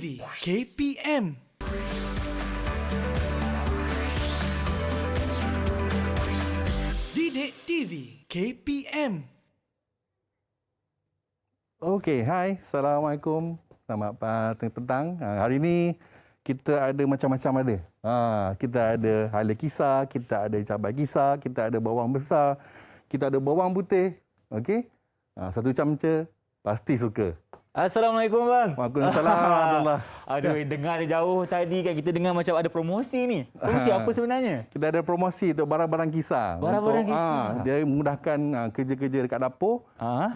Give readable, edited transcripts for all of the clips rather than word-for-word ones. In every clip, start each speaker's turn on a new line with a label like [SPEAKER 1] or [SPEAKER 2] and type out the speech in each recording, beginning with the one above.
[SPEAKER 1] TV KPM. Didik TV KPM.
[SPEAKER 2] Okey, hai. Assalamualaikum. Selamat petang. Hari ini kita ada macam-macam ada. Kita ada hala kisar, kita ada cabai kisar, kita ada bawang besar, kita ada bawang putih. Okey? Satu camca pasti suka.
[SPEAKER 3] Assalamualaikum bang.
[SPEAKER 2] Waalaikumsalam warahmatullahi.
[SPEAKER 3] Aduh, dengar jauh tadi kan kita dengar macam ada promosi ni. Promosi apa sebenarnya?
[SPEAKER 2] Kita ada promosi untuk barang-barang kisar.
[SPEAKER 3] Barang-barang kisar.
[SPEAKER 2] Dia memudahkan kerja-kerja dekat dapur,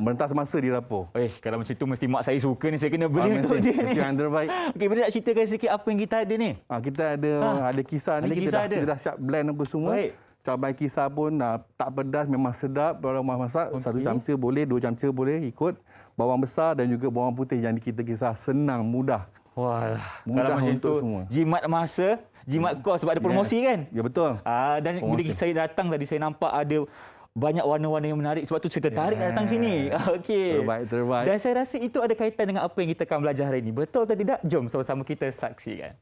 [SPEAKER 2] merentas masa di dapur.
[SPEAKER 3] Kalau macam tu mesti mak saya suka ni, saya kena beli untuk dia ni.
[SPEAKER 2] Itu yang terbaik.
[SPEAKER 3] Okey, boleh nak ceritakan sikit apa yang kita ada ni?
[SPEAKER 2] Kita ada hala kisar ni, kita dah siap blend apa semua.
[SPEAKER 3] Baik.
[SPEAKER 2] Cabai kisar pun tak pedas, memang sedap. Kalau masak, satu camca boleh, dua camca boleh ikut. Bawang besar dan juga bawang putih yang kita kisar senang, mudah.
[SPEAKER 3] Wah,
[SPEAKER 2] mudah
[SPEAKER 3] kalau macam tu
[SPEAKER 2] semua.
[SPEAKER 3] Jimat masa, jimat kos sebab ada promosi kan?
[SPEAKER 2] Ya, betul.
[SPEAKER 3] Dan
[SPEAKER 2] promosi.
[SPEAKER 3] bila saya datang tadi, saya nampak ada banyak warna-warna yang menarik. Sebab tu saya tertarik datang sini. Okey.
[SPEAKER 2] Terbaik.
[SPEAKER 3] Dan saya rasa itu ada kaitan dengan apa yang kita akan belajar hari ini. Betul atau tidak? Jom sama-sama kita saksikan.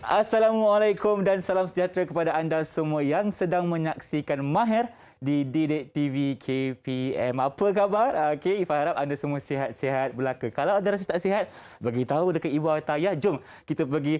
[SPEAKER 3] Assalamualaikum dan salam sejahtera kepada anda semua yang sedang menyaksikan Mahir di Didik TV KPM. Apa khabar? Okey, Ifah harap anda semua sihat-sihat belaka. Kalau ada rasa tak sihat, bagi tahu dekat ibu atau ayah. Jom kita pergi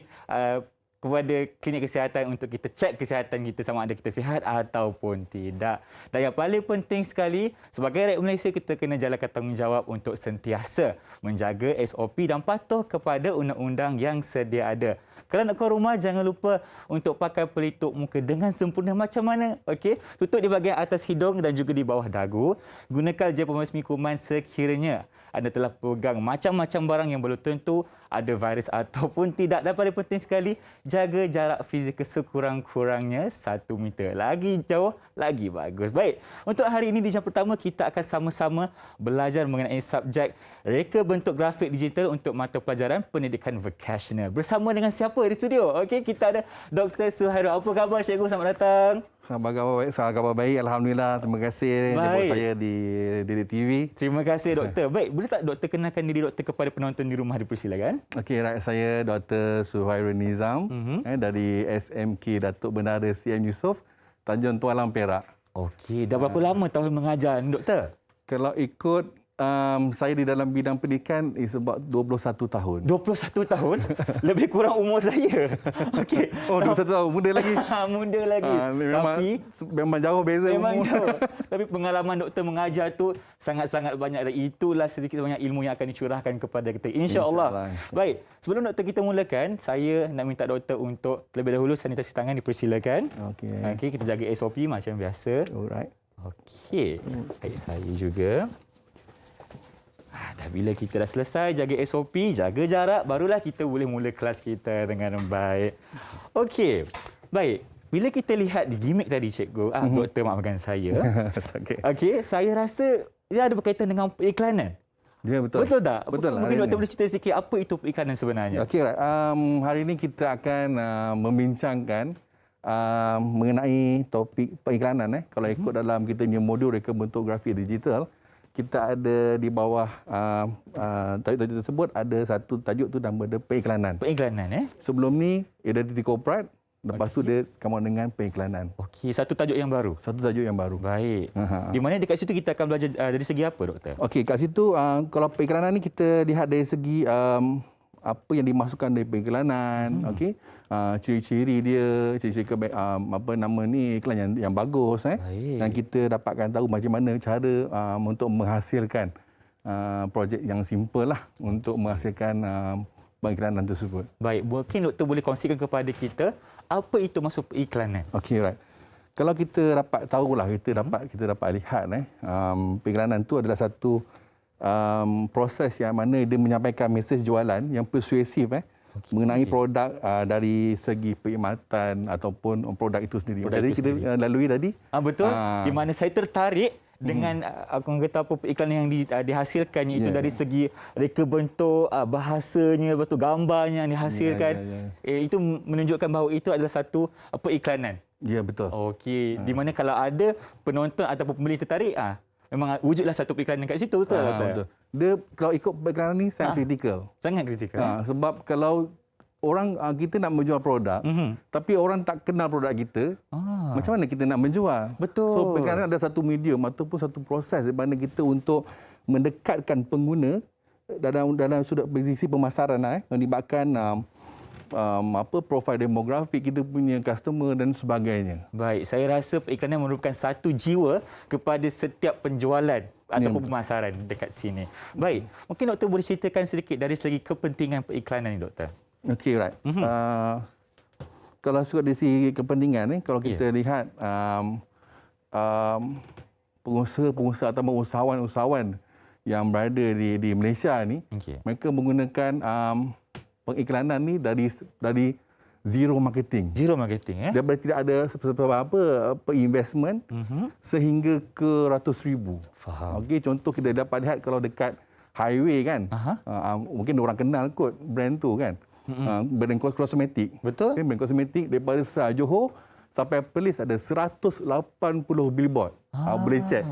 [SPEAKER 3] kepada klinik kesihatan untuk kita cek kesihatan kita sama ada kita sihat ataupun tidak. Dan yang paling penting sekali, sebagai rakyat Malaysia kita kena jalankan tanggungjawab untuk sentiasa menjaga SOP dan patuh kepada undang-undang yang sedia ada. Kalau nak keluar rumah, jangan lupa untuk pakai pelitup muka dengan sempurna macam mana. Okey, tutup di bahagian atas hidung dan juga di bawah dagu. Gunakan gel pembasmi kuman sekiranya anda telah pegang macam-macam barang yang belum tentu ada virus ataupun tidak. Dan paling penting sekali, jaga jarak fizikal sekurang-kurangnya 1 meter. Lagi jauh, lagi bagus. Baik, untuk hari ini di jam pertama kita akan sama-sama belajar mengenai subjek reka bentuk grafik digital untuk mata pelajaran pendidikan vocational. Bersama dengan siapa di studio? Okey, kita ada Dr. Suhairul. Apa khabar cikgu? Selamat datang.
[SPEAKER 2] Khabar baik. Alhamdulillah. Terima kasih jemput saya di Didik TV.
[SPEAKER 3] Terima kasih doktor. Baik, boleh tak doktor kenalkan diri doktor kepada penonton di rumah, dipersilakan?
[SPEAKER 2] Okey, saya Dr. Suhairul Nizam dari SMK Datuk Bendara CM Yusof, Tanjung Tualang, Perak.
[SPEAKER 3] Okey, dah berapa lama tahun mengajar ni doktor?
[SPEAKER 2] Kalau ikut saya di dalam bidang pendidikan is about 21 tahun.
[SPEAKER 3] 21 tahun? Lebih kurang umur saya. Okey.
[SPEAKER 2] Oh, 21 tahun. Muda lagi.
[SPEAKER 3] Muda lagi.
[SPEAKER 2] Memang jauh beza
[SPEAKER 3] memang
[SPEAKER 2] umur.
[SPEAKER 3] Jauh. Tapi pengalaman doktor mengajar tu sangat-sangat banyak. Dan itulah sedikit banyak ilmu yang akan dicurahkan kepada kita. InsyaAllah. Baik. Sebelum doktor kita mulakan, saya nak minta doktor untuk terlebih dahulu sanitasi tangan, dipersilakan. Okey, kita jaga SOP macam biasa.
[SPEAKER 2] Alright.
[SPEAKER 3] Okey. Baik, saya juga. Dah bila kita dah selesai jaga SOP, jaga jarak, barulah kita boleh mula kelas kita dengan baik. Okey. Baik. Bila kita lihat di gimmick tadi cikgu, doktor maafkan saya. Okey, saya rasa dia ada berkaitan dengan iklanan.
[SPEAKER 2] Ya, betul.
[SPEAKER 3] Betul tak?
[SPEAKER 2] Betul.
[SPEAKER 3] Mungkin doktor boleh cerita sedikit apa itu iklanan sebenarnya.
[SPEAKER 2] Okey, hari ini kita akan membincangkan mengenai topik periklanan. Kalau ikut dalam kita punya modul reka bentuk grafik digital, kita ada di bawah tajuk-tajuk tersebut ada satu tajuk tu nama dia periklanan.
[SPEAKER 3] Periklanan
[SPEAKER 2] Sebelum ni identity corporate, lepas tu dia come on dengan periklanan.
[SPEAKER 3] Okey, satu tajuk yang baru.
[SPEAKER 2] Satu tajuk yang baru.
[SPEAKER 3] Baik. Di mana dekat situ kita akan belajar dari segi apa doktor?
[SPEAKER 2] Okey, kat situ kalau periklanan ni kita lihat dari segi apa yang dimasukkan dari periklanan, okey. Ciri-ciri dia, ciri-ciri apa nama ni iklan yang bagus dan kita dapatkan tahu macam mana cara untuk menghasilkan projek yang simple lah untuk menghasilkan periklanan tersebut.
[SPEAKER 3] Baik, mungkin doktor boleh kongsikan kepada kita apa itu masuk periklanan.
[SPEAKER 2] Okey, right. Kalau kita dapat tahulah, kita dapat lihat periklanan tu adalah satu proses yang mana dia menyampaikan mesej jualan yang persuasif mengenai produk dari segi perkhidmatan ataupun produk itu sendiri.
[SPEAKER 3] Produk
[SPEAKER 2] Jadi
[SPEAKER 3] itu
[SPEAKER 2] kita
[SPEAKER 3] sendiri.
[SPEAKER 2] lalui tadi.
[SPEAKER 3] Betul. Di mana saya tertarik dengan aku kata apa iklan yang dihasilkan iaitu dari segi reka bentuk, bahasanya, lepas tu gambarnya yang dihasilkan. Itu menunjukkan bahawa itu adalah satu iklanan.
[SPEAKER 2] Ya, betul.
[SPEAKER 3] Okey, di mana kalau ada penonton ataupun pembeli tertarik, memang wujudlah satu iklanan kat situ, betul tak?
[SPEAKER 2] Betul. Dia kalau ikut background ni sangat kritikal.
[SPEAKER 3] Sangat kritikal.
[SPEAKER 2] Sebab kalau orang kita nak menjual produk, tapi orang tak kenal produk kita, macam mana kita nak menjual?
[SPEAKER 3] Betul.
[SPEAKER 2] So kadang ada satu medium ataupun satu proses di mana kita untuk mendekatkan pengguna dalam sudut sisi pemasaran melibatkan profil demografik kita punya customer dan sebagainya.
[SPEAKER 3] Baik, saya rasa periklanan merupakan satu jiwa kepada setiap penjualan ataupun pemasaran dekat sini. Baik, mungkin doktor boleh ceritakan sedikit dari segi kepentingan periklanan ni, doktor.
[SPEAKER 2] Okey, right. Kalau dari segi kepentingan kalau kita lihat pengusaha-pengusaha atau usahawan-usahawan yang berada di Malaysia ni, mereka menggunakan pengiklanan ni dari zero marketing.
[SPEAKER 3] Zero marketing,
[SPEAKER 2] Daripada tidak ada investment sehingga ke ratus ribu.
[SPEAKER 3] Faham.
[SPEAKER 2] Okey, contoh kita dapat lihat kalau dekat highway kan, mungkin orang kenal kot brand tu kan. Brand kosmetik.
[SPEAKER 3] Betul.
[SPEAKER 2] Okay, brand kosmetik daripada Johor sampai Perlis ada 180 billboard. Boleh cek.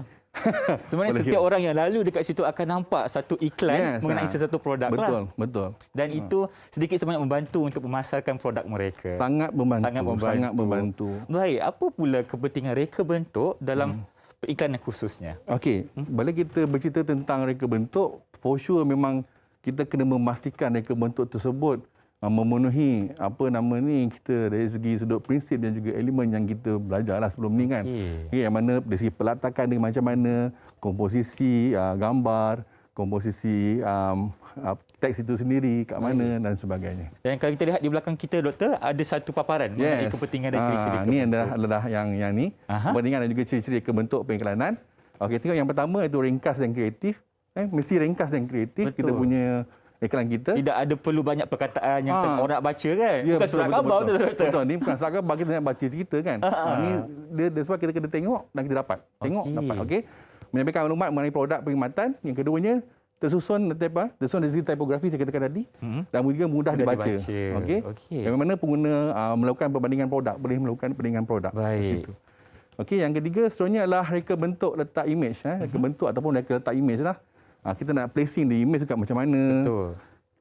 [SPEAKER 3] Sebenarnya setiap orang yang lalu dekat situ akan nampak satu iklan mengenai sesuatu produk.
[SPEAKER 2] Betul.
[SPEAKER 3] Dan itu sedikit sebanyak membantu untuk memasarkan produk mereka.
[SPEAKER 2] Sangat membantu.
[SPEAKER 3] Baik, apa pula kepentingan reka bentuk dalam periklanan khususnya?
[SPEAKER 2] Okey, bila kita bercerita tentang reka bentuk, for sure memang kita kena memastikan reka bentuk tersebut memenuhi kita dari segi sudut prinsip dan juga elemen yang kita belajarlah sebelum ni kan. Yang mana dari segi pelatakan dia macam mana, komposisi gambar, komposisi teks itu sendiri kat mana dan sebagainya.
[SPEAKER 3] Dan kalau kita lihat di belakang kita, doktor, ada satu paparan mengenai kepentingan dan ciri-ciri
[SPEAKER 2] ini adalah yang ni, kepentingan dan juga ciri-ciri kebentuk periklanan. Okey, tengok yang pertama itu ringkas dan kreatif. Mesti ringkas dan kreatif. Betul. Kita punya iklan kita.
[SPEAKER 3] Tidak ada perlu banyak perkataan yang orang nak baca kan?
[SPEAKER 2] Ya,
[SPEAKER 3] bukan surat khabar betul, doktor?
[SPEAKER 2] Betul, ni bukan surat khabar, kita nak baca cerita kan. Ni dia sebab kita kena tengok dan kita dapat. Tengok, dapat. Okey. Menyampaikan maklumat mengenai produk perkhidmatan. Yang keduanya, tersusun dari segi tipografi saya katakan tadi. Dan juga mudah dibaca. Okey. Yang mana pengguna melakukan perbandingan produk, boleh melakukan perbandingan produk.
[SPEAKER 3] Baik.
[SPEAKER 2] Okey, yang ketiga seterusnya adalah reka bentuk letak image. Reka bentuk ataupun reka letak image lah. Kita nak placing di image dekat macam mana.
[SPEAKER 3] Betul.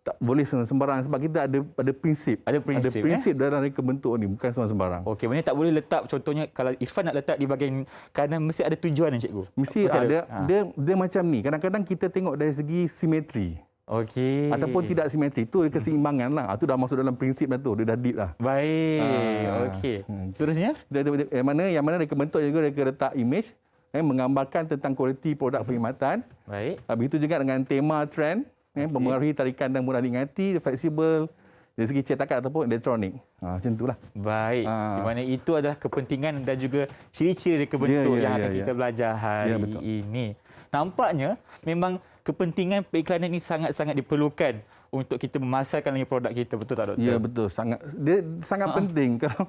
[SPEAKER 2] Tak boleh sembarang sebab kita ada prinsip.
[SPEAKER 3] Ada prinsip
[SPEAKER 2] dalam reka bentuk ni, bukan sembarang.
[SPEAKER 3] Okey, maknanya tak boleh letak, contohnya kalau Irfan nak letak di bahagian kanan, mesti ada tujuan cikgu.
[SPEAKER 2] Mesti ada. Dia macam ni. Kadang-kadang kita tengok dari segi simetri.
[SPEAKER 3] Okey.
[SPEAKER 2] Ataupun tidak simetri. Itu keseimbangan lah. Itu dah masuk dalam prinsip dah tu. Dia dah deep lah.
[SPEAKER 3] Baik. Okey. Seterusnya?
[SPEAKER 2] Yang mana reka bentuk juga reka letak image. Menggambarkan tentang kualiti produk perkhidmatan.
[SPEAKER 3] Baik.
[SPEAKER 2] Begitu juga dengan tema trend. Mempengaruhi tarikan dan mudah diingati, fleksibel dari segi cetakan ataupun elektronik. Macam itulah.
[SPEAKER 3] Baik. Di mana itu adalah kepentingan dan juga ciri-ciri reka bentuk yang akan kita belajar hari ini. Nampaknya memang kepentingan periklanan ini sangat-sangat diperlukan untuk kita memasarkan lagi produk kita. Betul tak, doktor?
[SPEAKER 2] Ya, betul. Dia sangat penting. Kalau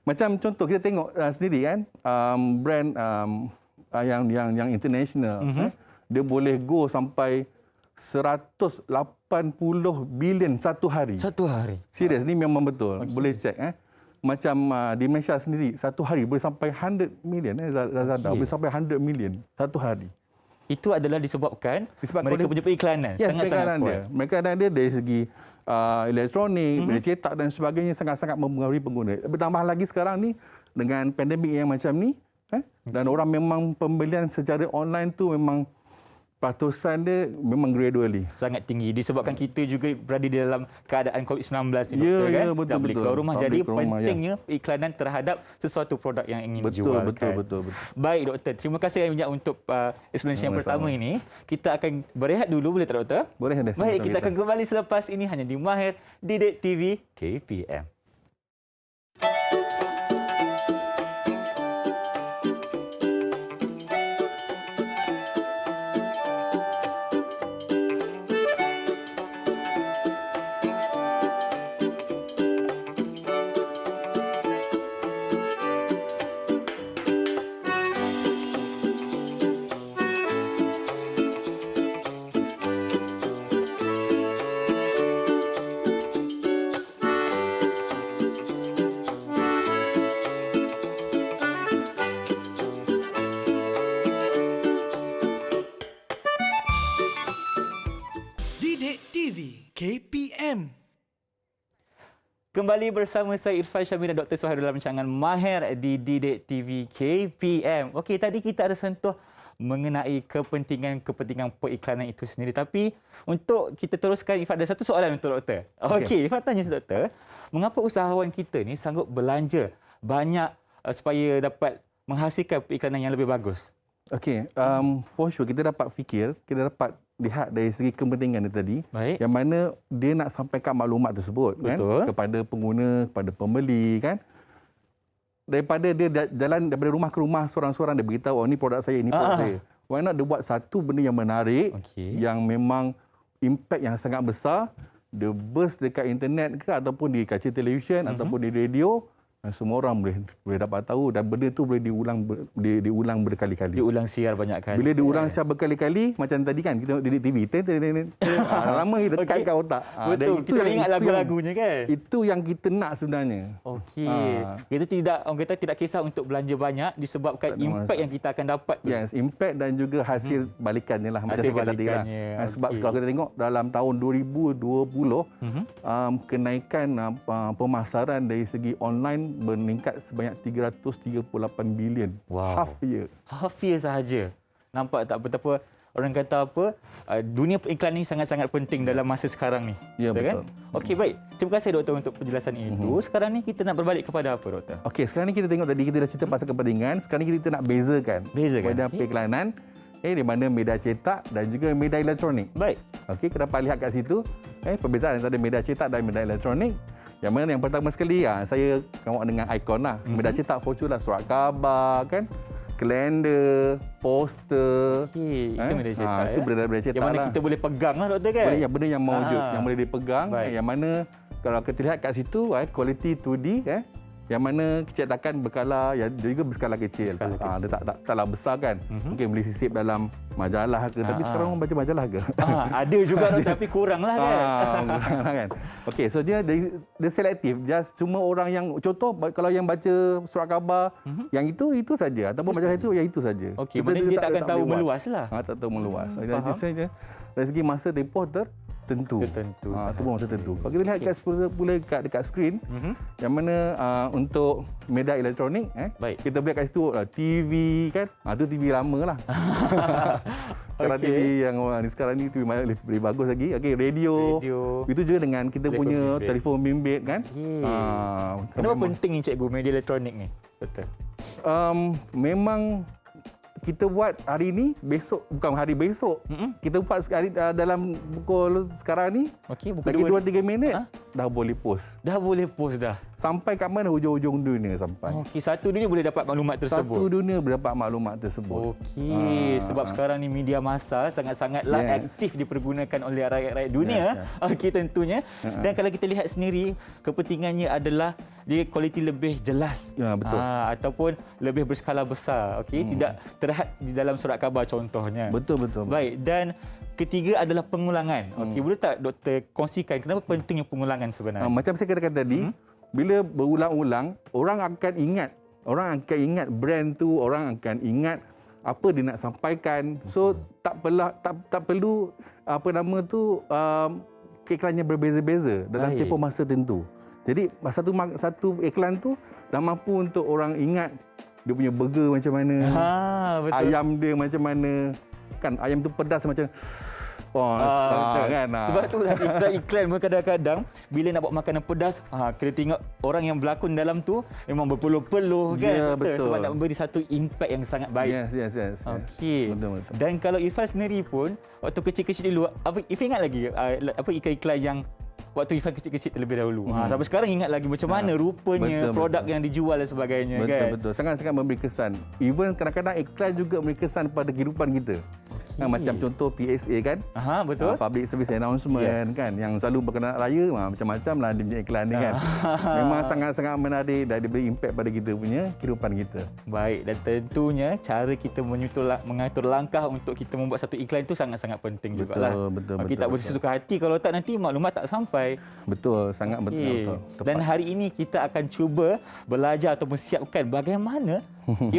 [SPEAKER 2] macam contoh kita tengok sendiri kan, brand yang international, dia boleh go sampai 180 bilion satu hari.
[SPEAKER 3] Satu hari?
[SPEAKER 2] Serius, ni memang betul. Boleh cek. Macam di Malaysia sendiri, satu hari boleh sampai 100 million. Lazada boleh sampai 100 million satu hari.
[SPEAKER 3] Itu adalah disebabkan mereka punya periklanan. Sangat-sangat kuat.
[SPEAKER 2] Mereka ada dari segi elektronik, bila cetak dan sebagainya sangat-sangat mempengaruhi pengguna. Bertambah lagi sekarang ni dengan pandemik yang macam ni, dan orang memang pembelian secara online tu memang peratusan dia memang gradually.
[SPEAKER 3] Sangat tinggi disebabkan kita juga berada di dalam keadaan COVID-19 ni,
[SPEAKER 2] ya,
[SPEAKER 3] doktor, kan?
[SPEAKER 2] Betul,
[SPEAKER 3] tak boleh keluar rumah.
[SPEAKER 2] Tak
[SPEAKER 3] jadi
[SPEAKER 2] keluar rumah,
[SPEAKER 3] pentingnya iklanan terhadap sesuatu produk yang ingin dijualkan.
[SPEAKER 2] Betul.
[SPEAKER 3] Baik, doktor. Terima kasih banyak untuk explanation yang pertama ini. Kita akan berehat dulu, boleh tak, doktor?
[SPEAKER 2] Boleh.
[SPEAKER 3] Baik, kita akan kembali selepas ini hanya di Mahir Didik TV KPM.
[SPEAKER 1] KPM.
[SPEAKER 3] Kembali bersama saya Irfan Syamil dan Dr. Suhairul dalam rancangan Mahir di Didik TV KPM. Okey, tadi kita ada sentuh mengenai kepentingan periklanan itu sendiri. Tapi untuk kita teruskan, Ifat ada satu soalan untuk doktor. Okey, Ifat tanya doktor, mengapa usahawan kita ni sanggup belanja banyak supaya dapat menghasilkan periklanan yang lebih bagus?
[SPEAKER 2] Okey, for sure kita dapat dapat lihat dari segi kepentingan dia tadi.
[SPEAKER 3] Baik.
[SPEAKER 2] Yang mana dia nak sampaikan maklumat tersebut kan kepada pengguna, kepada pembeli kan. Daripada dia jalan daripada rumah ke rumah seorang-seorang dia beritahu, oh ni produk saya, ini produk saya. Why not dia buat satu benda yang menarik, yang memang impact yang sangat besar, dia burst dekat internet ke ataupun di kaca televisyen ataupun di radio. Semua orang boleh dapat tahu dan benda tu boleh diulang berkali-kali.
[SPEAKER 3] Diulang siar banyak kali.
[SPEAKER 2] Bila diulang siar berkali-kali, macam tadi kan kita tengok Didik TV, lama dekat kat otak.
[SPEAKER 3] Betul, kita ingat lagu-lagunya kan.
[SPEAKER 2] Itu yang kita nak sebenarnya.
[SPEAKER 3] Okey. Kita tidak kisah untuk belanja banyak disebabkan impact yang kita akan dapat.
[SPEAKER 2] Yes, impact dan juga hasil balikannya lah.
[SPEAKER 3] Hasil balikannya.
[SPEAKER 2] Sebab kalau kita tengok dalam tahun 2020, kenaikan pemasaran dari segi online meningkat sebanyak 338 bilion.
[SPEAKER 3] Wow. Half year sahaja. Nampak tak betapa orang kata apa, dunia periklanan ini sangat-sangat penting dalam masa sekarang ni.
[SPEAKER 2] Ya, betul.
[SPEAKER 3] Kan? Okey, baik. Terima kasih doktor untuk penjelasan itu. Sekarang ni kita nak berbalik kepada apa, doktor?
[SPEAKER 2] Okey, sekarang ni kita tengok tadi kita dah cerita pasal kepentingan. Sekarang ni kita nak bezakan. Media periklanan di mana media cetak dan juga media elektronik.
[SPEAKER 3] Baik.
[SPEAKER 2] Okey, kita dapat lihat kat situ perbezaan antara media cetak dan media elektronik. Yang mana yang pertama sekali saya tengok dengan ikon lah. Media cetak for sure lah, surat khabar kan, kalender, poster.
[SPEAKER 3] Okey, itu media cetak.
[SPEAKER 2] Itu media cetak.
[SPEAKER 3] Yang mana kita boleh pegang lah doktor kan?
[SPEAKER 2] Benda yang mewujud, yang boleh dipegang. Yang mana kalau kita lihat kat situ quality 2D yang mana cetakan berkala yang juga berskala kecil. Dia taklah besar kan. Mungkin boleh sisip dalam majalah ke, tapi sekarang orang baca majalah ke?
[SPEAKER 3] Ada juga tapi kuranglah
[SPEAKER 2] kan. Okey, so dia selektif. Just cuma orang yang contoh kalau yang baca surat khabar yang itu saja ataupun majalah itu yang itu saja.
[SPEAKER 3] Okey, maknanya dia tak akan tahu meluaslah.
[SPEAKER 2] Tak tahu meluas. Jadi dari segi masa tempoh tertentu. Itu pun masa tertentu. Kalau kita lihat dekat skrin, yang mana untuk media elektronik, kita boleh kat situ TV kan. Itu TV lama lah. Sekarang TV yang sekarang ni TV lebih bagus lagi. Okey, radio. Itu juga dengan kita punya telefon bimbit kan.
[SPEAKER 3] Kenapa penting ni cikgu media elektronik ni? Betul.
[SPEAKER 2] Memang kita buat hari ni, besok bukan hari besok. Kita buat dalam pukul sekarang ni.
[SPEAKER 3] Okey,
[SPEAKER 2] lagi 2-3 minit dah boleh post.
[SPEAKER 3] Dah boleh post dah.
[SPEAKER 2] Sampai kat mana hujung-hujung dunia sampai.
[SPEAKER 3] Okey, satu dunia boleh dapat maklumat tersebut.
[SPEAKER 2] Satu dunia boleh dapat maklumat tersebut.
[SPEAKER 3] Okey, sebab sekarang ni media massa sangat-sangatlah aktif dipergunakan oleh rakyat-rakyat dunia. Okey, tentunya. Dan kalau kita lihat sendiri, kepentingannya adalah dia kualiti lebih jelas.
[SPEAKER 2] Ya, betul.
[SPEAKER 3] Ataupun lebih berskala besar. Okey, tidak terhad di dalam surat khabar contohnya.
[SPEAKER 2] Betul.
[SPEAKER 3] Baik, dan ketiga adalah pengulangan. Okey, boleh tak doktor kongsikan kenapa pentingnya pengulangan sebenarnya?
[SPEAKER 2] Macam saya katakan tadi, bila berulang-ulang, orang akan ingat brand tu, orang akan ingat apa dia nak sampaikan. So tak perlu iklannya berbeza-beza dalam tempoh masa tertentu. Jadi satu iklan tu dah mampu untuk orang ingat dia punya burger macam mana,
[SPEAKER 3] betul.
[SPEAKER 2] ayam dia macam mana, kan ayam tu pedas macam betul. Kan.
[SPEAKER 3] Sebab tu iklan kadang-kadang bila nak buat makanan pedas, kita tengok orang yang berlakon dalam tu memang berpeluh-peluh kan.
[SPEAKER 2] Ya, betul.
[SPEAKER 3] Sebab nak memberi satu impact yang sangat baik.
[SPEAKER 2] Yes.
[SPEAKER 3] Okey.
[SPEAKER 2] Betul.
[SPEAKER 3] Dan kalau Irfan sendiri pun waktu kecil-kecil dulu, Irfan ingat lagi iklan-iklan yang waktu Irfan kecil-kecil terlebih dahulu. Sampai sekarang ingat lagi macam mana rupanya produk yang dijual dan sebagainya kan.
[SPEAKER 2] Betul. Sangat-sangat memberi kesan. Even kadang-kadang iklan juga memberi kesan pada kehidupan kita. Macam contoh PSA kan.
[SPEAKER 3] Betul.
[SPEAKER 2] Public Service Announcement kan, yang selalu berkenaan raya, macam-macam lah dia punya iklan ni kan. Memang sangat-sangat menarik dan dia beri impact pada kita punya kehidupan kita.
[SPEAKER 3] Baik, dan tentunya cara kita mengatur langkah untuk kita membuat satu iklan itu sangat-sangat penting jugalah.
[SPEAKER 2] Betul.
[SPEAKER 3] Kita boleh sesuka hati, kalau tak nanti maklumat tak sampai.
[SPEAKER 2] Betul, sangat betul.
[SPEAKER 3] Dan hari ini kita akan cuba belajar atau siapkan bagaimana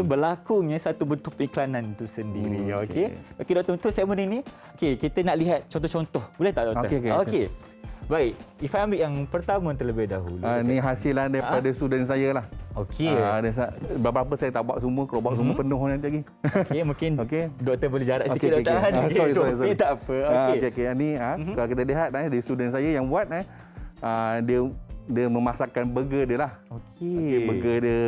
[SPEAKER 3] berlakunya satu bentuk periklanan itu sendiri. Okey, doktor, untuk segmen ini, kita nak lihat contoh-contoh. Boleh tak, doktor?
[SPEAKER 2] Okey.
[SPEAKER 3] Baik, Ifan ambil yang pertama terlebih dahulu.
[SPEAKER 2] Ni hasilan daripada student saya lah.
[SPEAKER 3] Okey.
[SPEAKER 2] Beberapa saya tak bawa semua. Kalau bawa semua penuh nanti lagi.
[SPEAKER 3] Okey, mungkin
[SPEAKER 2] Okey.
[SPEAKER 3] doktor boleh jarak sikit,
[SPEAKER 2] Okey,
[SPEAKER 3] doktor.
[SPEAKER 2] okey. Sorry.
[SPEAKER 3] Tak apa. Okey.
[SPEAKER 2] Okey. Ni kalau kita lihat dari student saya yang buat dia memasakkan burger dia lah.
[SPEAKER 3] Okey.
[SPEAKER 2] Burger dia.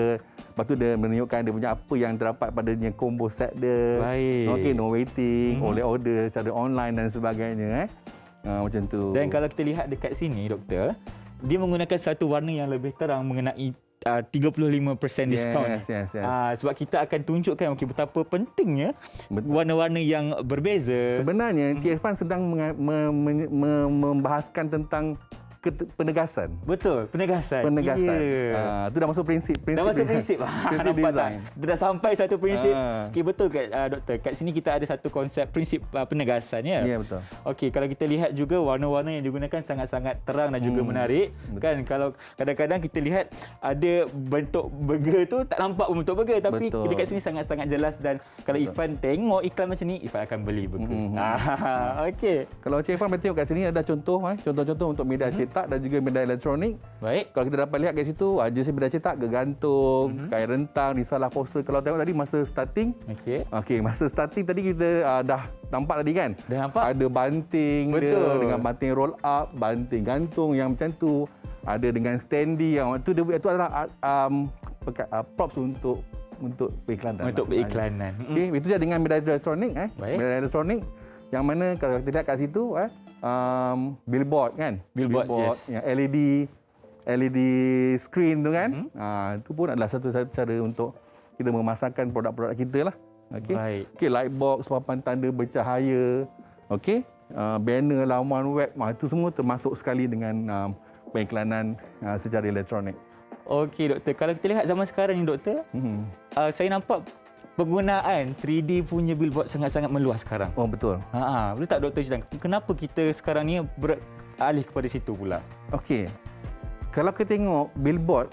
[SPEAKER 2] Lepas tu dia menunjukkan dia punya apa yang terdapat padanya combo set dia.
[SPEAKER 3] Baik.
[SPEAKER 2] Okey, no waiting, boleh order secara online dan sebagainya. Macam tu.
[SPEAKER 3] Dan kalau kita lihat dekat sini, doktor, dia menggunakan satu warna yang lebih terang mengenai 35% diskaun.
[SPEAKER 2] Yes.
[SPEAKER 3] Sebab kita akan tunjukkan betapa pentingnya warna-warna yang berbeza.
[SPEAKER 2] Sebenarnya Cik Irfan sedang membahaskan tentang penegasan.
[SPEAKER 3] Betul, penegasan.
[SPEAKER 2] Ya. Itu dah masuk prinsip.
[SPEAKER 3] Dah masuk prinsip. Nampak tak? Dia dah sampai satu prinsip. Okey, betul kat doktor. Kat sini kita ada satu konsep prinsip penegasan ya.
[SPEAKER 2] Ya, betul.
[SPEAKER 3] Okey, kalau kita lihat juga warna-warna yang digunakan sangat-sangat terang dan juga menarik.
[SPEAKER 2] Betul.
[SPEAKER 3] Kan kalau kadang-kadang kita lihat ada bentuk burger tu tak nampak bentuk burger tapi
[SPEAKER 2] Betul.
[SPEAKER 3] dekat sini sangat-sangat jelas dan kalau Ifan tengok iklan macam ni, Ifan akan beli burger. Okey.
[SPEAKER 2] Kalau Cik Irfan boleh tengok kat sini ada contoh-contoh untuk media cetak dan juga media elektronik.
[SPEAKER 3] Baik.
[SPEAKER 2] Kalau kita dapat lihat kat situ, jenis media cetak gegantung, kain rentang, risalah poster. Kalau tengok tadi masa starting, okey, masa starting tadi kita dah nampak tadi kan?
[SPEAKER 3] Dah nampak?
[SPEAKER 2] Ada banting dia
[SPEAKER 3] Betul.
[SPEAKER 2] dengan banting roll up, banting gantung yang macam tu. Ada dengan standee yang itu adalah props untuk periklanan.
[SPEAKER 3] Untuk periklanan.
[SPEAKER 2] Okey, itu je dengan media elektronik
[SPEAKER 3] Baik.
[SPEAKER 2] media elektronik yang mana kalau kita lihat kat situ billboard kan,
[SPEAKER 3] Billboard, yes.
[SPEAKER 2] yang LED screen tu kan, itu pun adalah satu cara untuk kita memasarkan produk-produk kita lah. Okey.
[SPEAKER 3] Baik.
[SPEAKER 2] Okey, light box, papan tanda bercahaya, okey, banner, laman web, itu semua termasuk sekali dengan pengiklanan secara elektronik.
[SPEAKER 3] Okey, doktor. Kalau kita lihat zaman sekarang ni, doktor, saya nampak penggunaan 3D punya billboard sangat-sangat meluas sekarang.
[SPEAKER 2] Oh, betul.
[SPEAKER 3] Boleh tak doktor cerita kenapa kita sekarang ni beralih kepada situ pula?
[SPEAKER 2] Okey. Kalau kita tengok billboard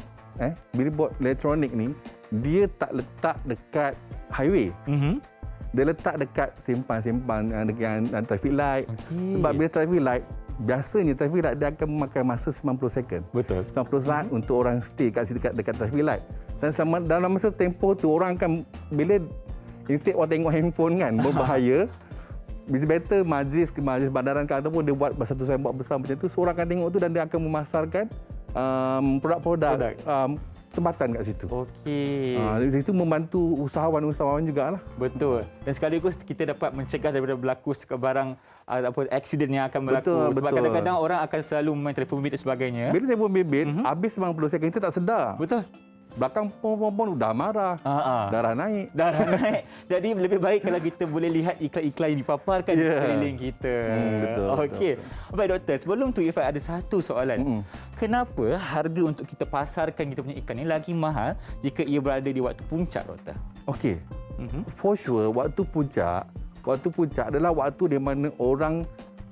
[SPEAKER 2] elektronik ni, dia tak letak dekat highway. Dia letak dekat simpan-simpan dekat traffic light.
[SPEAKER 3] Okey.
[SPEAKER 2] Sebab bila traffic light, biasanya traffic light dia akan memakan masa 90 second.
[SPEAKER 3] Betul.
[SPEAKER 2] 90 saat untuk orang stay kat situ dekat traffic light. Dan dalam masa tempoh tu orang akan bila instead orang tengok handphone kan berbahaya. It's better majlis bandaran ke ataupun dia buat satu signboard besar macam tu, so orang akan tengok tu dan dia akan memasarkan produk-produk tempatan kat situ.
[SPEAKER 3] Okey.
[SPEAKER 2] Itu membantu usahawan-usahawan jugalah.
[SPEAKER 3] Betul. Dan sekaligus kita dapat mencegah daripada berlaku barang aksiden yang akan berlaku.
[SPEAKER 2] Betul,
[SPEAKER 3] Sebab
[SPEAKER 2] betul.
[SPEAKER 3] kadang-kadang orang akan selalu main telefon bimbit dan sebagainya.
[SPEAKER 2] Bila telefon bimbit, habis 90 second kita tak sedar.
[SPEAKER 3] Betul.
[SPEAKER 2] Belakang pon dah marah. Darah naik.
[SPEAKER 3] Darah naik. Jadi lebih baik kalau kita boleh lihat iklan-iklan yang dipaparkan di sekeliling kita.
[SPEAKER 2] Betul.
[SPEAKER 3] Okey. Baik doktor, sebelum tu Ifat ada satu soalan. Kenapa harga untuk kita pasarkan kita punya iklan ni lagi mahal jika ia berada di waktu puncak, doktor?
[SPEAKER 2] Okey. For sure waktu puncak adalah waktu di mana orang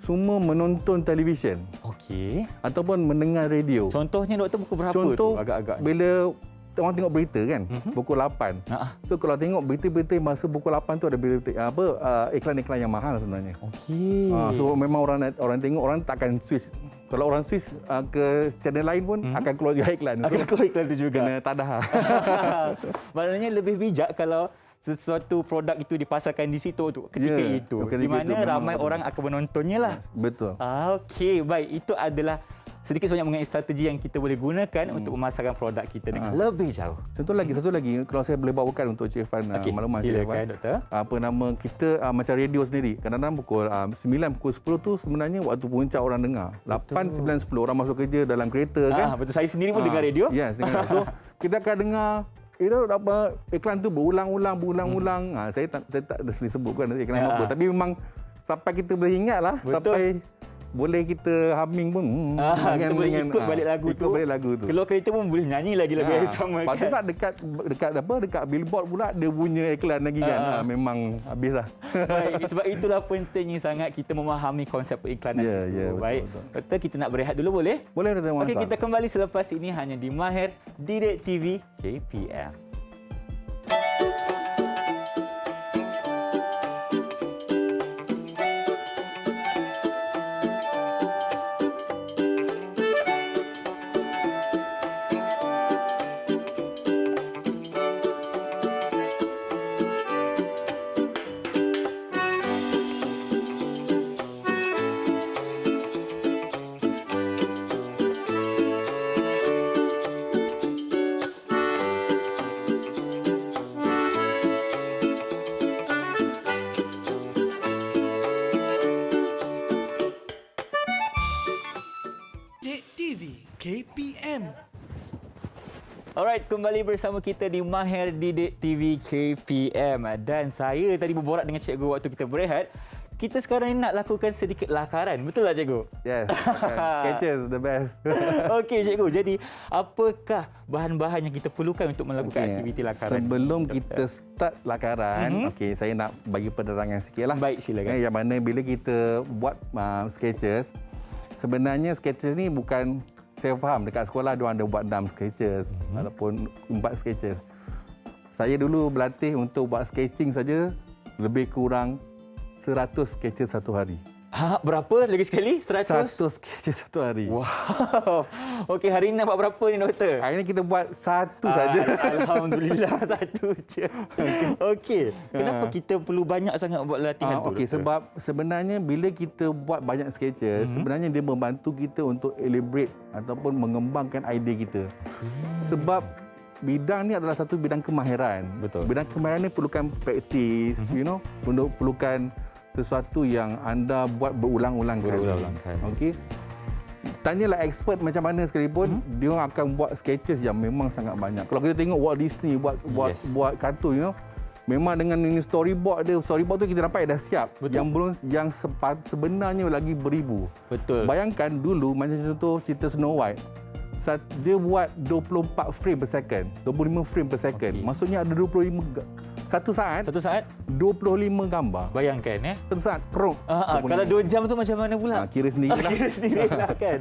[SPEAKER 2] semua menonton televisyen.
[SPEAKER 3] Okey.
[SPEAKER 2] Ataupun mendengar radio.
[SPEAKER 3] Contohnya doktor pukul berapa
[SPEAKER 2] Contoh,
[SPEAKER 3] tu agak-agak?
[SPEAKER 2] bila orang tengok berita kan, pukul 8. So kalau tengok berita-berita masa pukul 8 tu ada berita, iklan-iklan yang mahal sebenarnya.
[SPEAKER 3] Okey.
[SPEAKER 2] So memang orang tengok, orang takkan switch. Kalau orang switch ke channel lain pun akan keluar juga iklan.
[SPEAKER 3] Akan keluar iklan tu juga.
[SPEAKER 2] Kena tadah.
[SPEAKER 3] Maknanya lebih bijak kalau sesuatu produk itu dipasarkan di situ untuk ketika itu. Di mana ramai orang akan menontonnya lah.
[SPEAKER 2] Betul.
[SPEAKER 3] Okey, baik. Itu adalah sedikit sebanyak mengenai strategi yang kita boleh gunakan untuk memasarkan produk kita dengan lebih jauh.
[SPEAKER 2] Satu lagi, kalau saya boleh bawakan untuk Cik Irfan maklumat.
[SPEAKER 3] Silakan, doktor.
[SPEAKER 2] Apa nama kita macam radio sendiri. Kadang-kadang pukul 9, pukul 10 tu sebenarnya waktu puncak orang dengar. 8, 9, 10 orang masuk kerja dalam kereta kan.
[SPEAKER 3] Betul, saya sendiri pun dengar radio.
[SPEAKER 2] Ya, dengar. So kita akan dengar iklan tu berulang-ulang. Saya tak ada sebutkan iklan apa. Tapi memang sampai kita boleh ingat lah. Sampai boleh kita humming pun.
[SPEAKER 3] Kita boleh ikut balik lagu tu. Keluar kereta pun boleh nyanyi lagi lagu yang sama
[SPEAKER 2] kan. Lepas tu dekat billboard pula dia punya iklan lagi kan. Memang habislah.
[SPEAKER 3] Baik, sebab itulah pentingnya sangat kita memahami konsep periklanan itu. Baik. Doktor, kita nak berehat dulu boleh?
[SPEAKER 2] Boleh, Dr. Wan.
[SPEAKER 3] Okey, kita kembali selepas ini hanya di Mahir Didik TV KPM. Alright, kembali bersama kita di Mahir Didik TV KPM. Dan saya tadi berborak dengan cikgu waktu kita berehat. Kita sekarang ni nak lakukan sedikit lakaran. Betul tak cikgu?
[SPEAKER 2] Yes. Sketches the best.
[SPEAKER 3] Okey cikgu, jadi apakah bahan-bahan yang kita perlukan untuk melakukan aktiviti lakaran?
[SPEAKER 2] Sebelum kita start lakaran, saya nak bagi penerangan sikitlah.
[SPEAKER 3] Baik, silakan.
[SPEAKER 2] Yang mana bila kita buat sketches, sebenarnya sketches ni bukan, saya faham dekat sekolah diorang ada buat 6 sketches ataupun 4 sketches. Saya dulu berlatih untuk buat sketching saja lebih kurang 100 sketches satu hari.
[SPEAKER 3] Berapa lagi sekali? 100?
[SPEAKER 2] 100 sketches satu hari.
[SPEAKER 3] Wow. Okey, hari ini nak buat berapa ni doktor?
[SPEAKER 2] Hari ini kita buat satu saja.
[SPEAKER 3] Alhamdulillah, satu je. Okey. Kenapa kita perlu banyak sangat buat latihan tu?
[SPEAKER 2] Okey, sebab sebenarnya bila kita buat banyak sketches, sebenarnya dia membantu kita untuk elaborate ataupun mengembangkan idea kita. Sebab bidang ni adalah satu bidang kemahiran.
[SPEAKER 3] Betul.
[SPEAKER 2] Bidang kemahiran ni perlukan praktis, untuk perlukan sesuatu yang anda buat berulang-ulang kali. Okey. Tanyalah expert macam mana sekalipun, dia akan buat sketches yang memang sangat banyak. Kalau kita tengok Walt Disney buat kartun, memang dengan ini storyboard tu kita nampak dah siap.
[SPEAKER 3] Betul.
[SPEAKER 2] Sebenarnya lagi beribu.
[SPEAKER 3] Betul.
[SPEAKER 2] Bayangkan dulu macam contoh cerita Snow White. Dia buat 24 frame per second, 25 frame per second. Maksudnya ada 25 satu saat 25 gambar.
[SPEAKER 3] Bayangkan
[SPEAKER 2] Satu saat keruk.
[SPEAKER 3] Kalau 2 jam tu macam mana pula?
[SPEAKER 2] Kira sendirilah.
[SPEAKER 3] Kira sendirilah kan.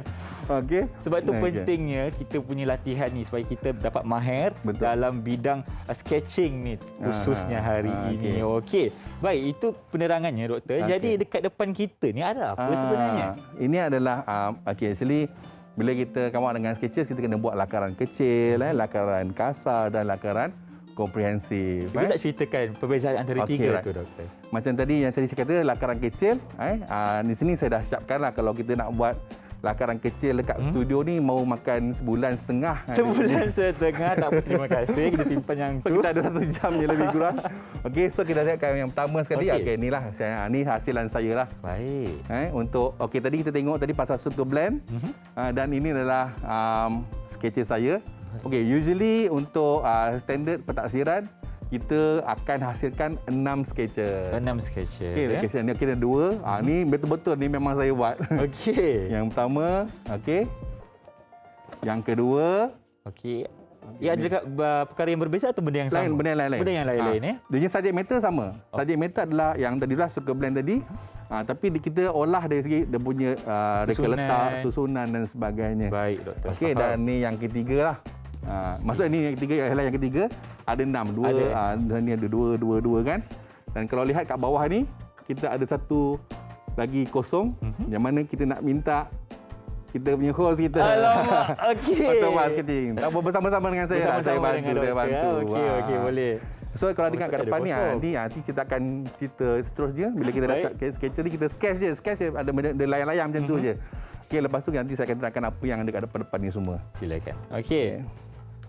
[SPEAKER 2] Okey.
[SPEAKER 3] Sebab tu pentingnya kita punya latihan ni supaya kita dapat mahir dalam bidang sketching ni khususnya hari ini. Okey. Baik, itu penerangannya doktor. Jadi dekat depan kita ni ada apa sebenarnya?
[SPEAKER 2] Ini adalah actually bila kita come out dengan sketches, kita kena buat lakaran kecil, lakaran kasar dan lakaran komprehensif.
[SPEAKER 3] Cuba tak ceritakan perbezaan antara tiga tu doktor.
[SPEAKER 2] Macam tadi yang tadi saya kata lakaran kecil, di sini saya dah siapkanlah kalau kita nak buat lakaran kecil dekat studio ni mau makan sebulan setengah.
[SPEAKER 3] Sebulan setengah, tak apa, terima kasih. Kita simpan yang tu.
[SPEAKER 2] Kita ada 1 jam je lebih kurang. Okey, so kita siapkan yang pertama sekali. Okey, inilah ni hasilan saya lah.
[SPEAKER 3] Baik.
[SPEAKER 2] Untuk tadi kita tengok tadi pasal sugar blend. Dan ini adalah sketches saya. Okey, usually untuk standard pentaksiran kita akan hasilkan 6 sketches.
[SPEAKER 3] 6 sketches.
[SPEAKER 2] Okey, sketches ni kira 2. Ni betul-betul ni memang saya buat.
[SPEAKER 3] Okey.
[SPEAKER 2] Yang pertama, okey. Yang kedua,
[SPEAKER 3] okey. Ya, ada dekat perkara yang berbeza atau benda yang sama?
[SPEAKER 2] Benda yang lain.
[SPEAKER 3] Benda yang lain-lain
[SPEAKER 2] Dia punya subject matter sama. Subject matter adalah yang tadilah sugar blend tadi. Tapi kita olah dari segi dia punya reka letak, susunan dan sebagainya.
[SPEAKER 3] Baik, doktor.
[SPEAKER 2] Okey, dan ni yang ketiga lah. Maksudnya ni yang ketiga, yang ketiga ada 6, 2, dan ni ada 2 kan. Dan kalau lihat kat bawah ni, kita ada satu lagi kosong yang mana kita nak minta kita punya host kita.
[SPEAKER 3] Alamak, okey.
[SPEAKER 2] Untuk buat sketching. Tak apa, bersama-sama dengan saya. Saya bantu.
[SPEAKER 3] Okey, boleh.
[SPEAKER 2] So kalau dengar kat depan ni, nanti kita akan cerita seterusnya. Bila kita dah start sketch ni, kita sketch je. Ada benda layang-layang macam tu je. Okey, lepas tu nanti saya akan terangkan apa yang ada kat depan-depan ni semua.
[SPEAKER 3] Silakan. Okey.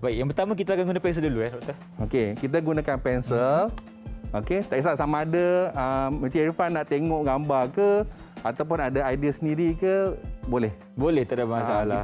[SPEAKER 3] Baik, yang pertama kita akan guna pensel dulu doktor.
[SPEAKER 2] Okey, kita gunakan pensel. Okey, tak kisah sama ada Encik Irfan nak tengok gambar ke ataupun ada idea sendiri ke, boleh.
[SPEAKER 3] Boleh, tak ada masalah.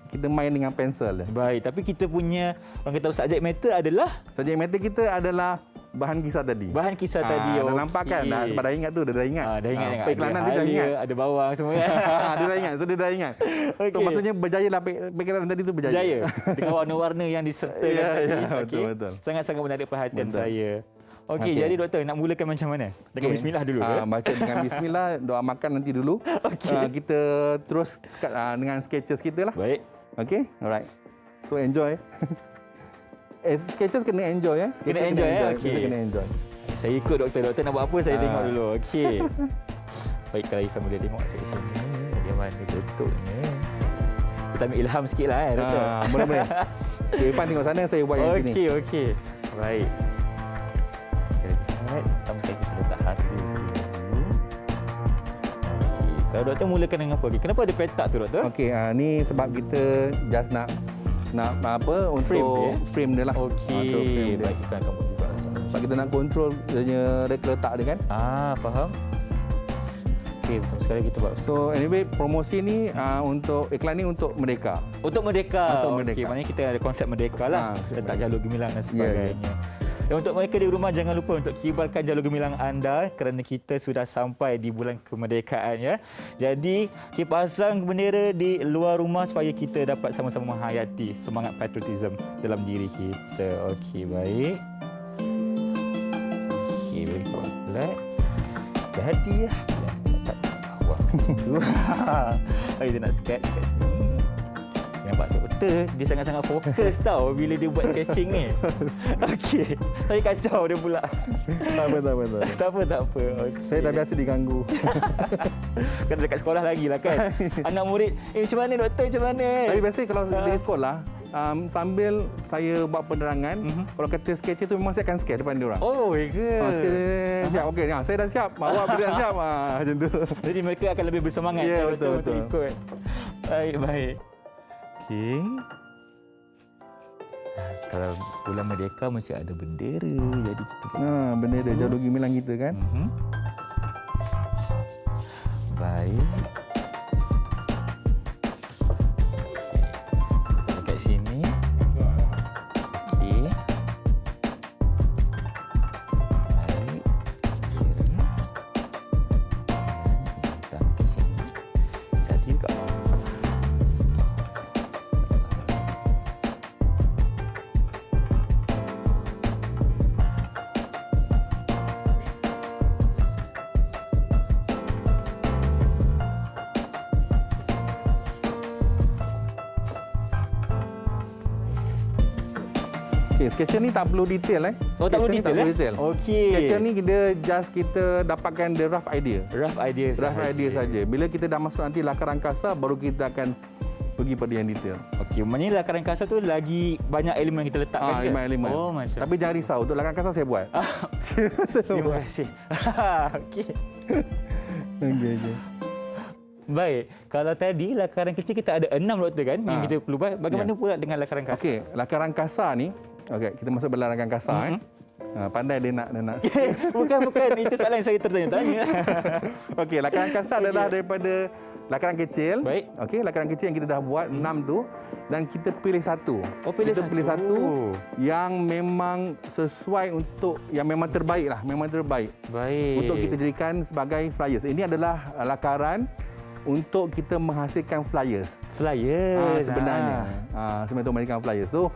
[SPEAKER 2] Kita main dengan pensel.
[SPEAKER 3] Baik, tapi kita punya orang kata subject matter adalah
[SPEAKER 2] kita adalah bahan kisah tadi.
[SPEAKER 3] Bahan kisah tadi.
[SPEAKER 2] Dah nampak kan? Sebab dah ingat tu, dah ingat.
[SPEAKER 3] Dah ingat.
[SPEAKER 2] Iklanan tu dah ingat.
[SPEAKER 3] Ada bawang semua.
[SPEAKER 2] Dia dah ingat. So dia dah ingat. Okay. So maksudnya berjaya lah pikiran tadi tu berjaya.
[SPEAKER 3] Berjaya. Dengan warna-warna yang disertakan tadi.
[SPEAKER 2] Betul.
[SPEAKER 3] Sangat-sangat menarik perhatian saya. Okey, jadi doktor nak mulakan macam mana? Dengan bismillah dulu.
[SPEAKER 2] Baca dengan bismillah, doa makan nanti dulu. Kita terus dengan sketches kita lah.
[SPEAKER 3] Baik.
[SPEAKER 2] Okey, alright. So enjoy. Sketches kena enjoy
[SPEAKER 3] Kena enjoy.
[SPEAKER 2] Okey. Kena enjoy.
[SPEAKER 3] Saya ikut doktor. Doktor nak buat apa saya tengok dulu. Okey. Baik, kalau Irfan boleh tengok section ni. Bagaimana bentuknya. Kita ambil ilham sikitlah doktor.
[SPEAKER 2] Boleh. Irfan tengok sana, saya buat yang sini.
[SPEAKER 3] Okey. Baik. Pertama sekali kita letak hati dulu. Kalau doktor mulakan dengan apa? Kenapa ada petak tu doktor?
[SPEAKER 2] Okey, ni sebab kita just nak apa untuk frame dia lah.
[SPEAKER 3] Okey, baik, kita akan buat juga.
[SPEAKER 2] Sebab kita nak control dia punya letak dia kan.
[SPEAKER 3] Faham. Okey, betul sekali kita buat.
[SPEAKER 2] So anyway, promosi ni untuk iklan ni untuk Merdeka.
[SPEAKER 3] Untuk Merdeka.
[SPEAKER 2] Untuk Merdeka.
[SPEAKER 3] Okey, maknanya kita ada konsep Merdeka lah. Letak jalur gemilang dan
[SPEAKER 2] Ya,
[SPEAKER 3] sebagainya. Dan untuk mereka di rumah, jangan lupa untuk kibarkan jalur gemilang anda kerana kita sudah sampai di bulan kemerdekaan ya. Jadi, kita pasang bendera di luar rumah supaya kita dapat sama-sama menghayati semangat patriotism dalam diri kita. Okey, baik. Okey, boleh buat pelat. Hati-hati ya. Tak bawah. Situ. Kita nak sketch ni. Nampak tak betul. Dia sangat-sangat fokus tau bila dia buat sketching ni. Okey. Saya kacau dia pula.
[SPEAKER 2] Tak apa.
[SPEAKER 3] Tak apa. Okay.
[SPEAKER 2] Saya dah biasa diganggu.
[SPEAKER 3] Kan dekat sekolah lagi lah kan. Anak murid, macam mana doktor, macam mana?
[SPEAKER 2] Tapi biasanya kalau di sekolah, sambil saya buat penerangan, kalau kata sketcher tu memang saya akan sketch depan dia orang.
[SPEAKER 3] Oh, ke?
[SPEAKER 2] Siap. Okey, saya dah siap. Awak bila dah siap. Macam tu.
[SPEAKER 3] Jadi mereka akan lebih bersemangat
[SPEAKER 2] Ya,
[SPEAKER 3] untuk
[SPEAKER 2] betul.
[SPEAKER 3] ikut. Baik. Okey. Kalau bulan Merdeka mesti ada bendera. Jadi kita
[SPEAKER 2] Bendera jalur gemilang kita kan.
[SPEAKER 3] Baik. Dekat sini. Okey. Baik. Kira. Dan letak ke sini. Jadi juga.
[SPEAKER 2] Okey, sketcher ni tak perlu detail
[SPEAKER 3] Oh, tak perlu
[SPEAKER 2] Sketcher ni
[SPEAKER 3] detail, Okey.
[SPEAKER 2] Sketcher ni kita dapatkan the rough idea.
[SPEAKER 3] Rough idea
[SPEAKER 2] Saja. Bila kita dah masuk nanti lakaran kasar, baru kita akan pergi pada yang detail.
[SPEAKER 3] Okey, maknanya lakaran kasar tu lagi banyak elemen yang kita letakkan ke?
[SPEAKER 2] Elemen.
[SPEAKER 3] Oh, macam.
[SPEAKER 2] Tapi jangan risau, untuk lakaran kasar saya buat.
[SPEAKER 3] Terima kasih. Okey.
[SPEAKER 2] Okey.
[SPEAKER 3] Baik, kalau tadi lakaran kecil kita ada 6 doktor kan yang kita perlu buat. Bagaimana pula dengan lakaran kasar?
[SPEAKER 2] Okey, lakaran kasar ni, kita masuk pada lakaran kasar. Pandai dia nak.
[SPEAKER 3] Bukan. Itu soalan yang saya tertanya-tanya.
[SPEAKER 2] Okey, lakaran kasar adalah daripada lakaran kecil.
[SPEAKER 3] Baik.
[SPEAKER 2] Okey, lakaran kecil yang kita dah buat 6 tu, dan kita pilih satu.
[SPEAKER 3] Oh, pilih
[SPEAKER 2] kita
[SPEAKER 3] satu.
[SPEAKER 2] pilih satu yang memang sesuai untuk yang memang terbaik lah,
[SPEAKER 3] Baik.
[SPEAKER 2] untuk kita jadikan sebagai flyers. Ini adalah lakaran untuk kita menghasilkan flyers. Sebenarnya. Sebenarnya untuk menghasilkan flyers. So,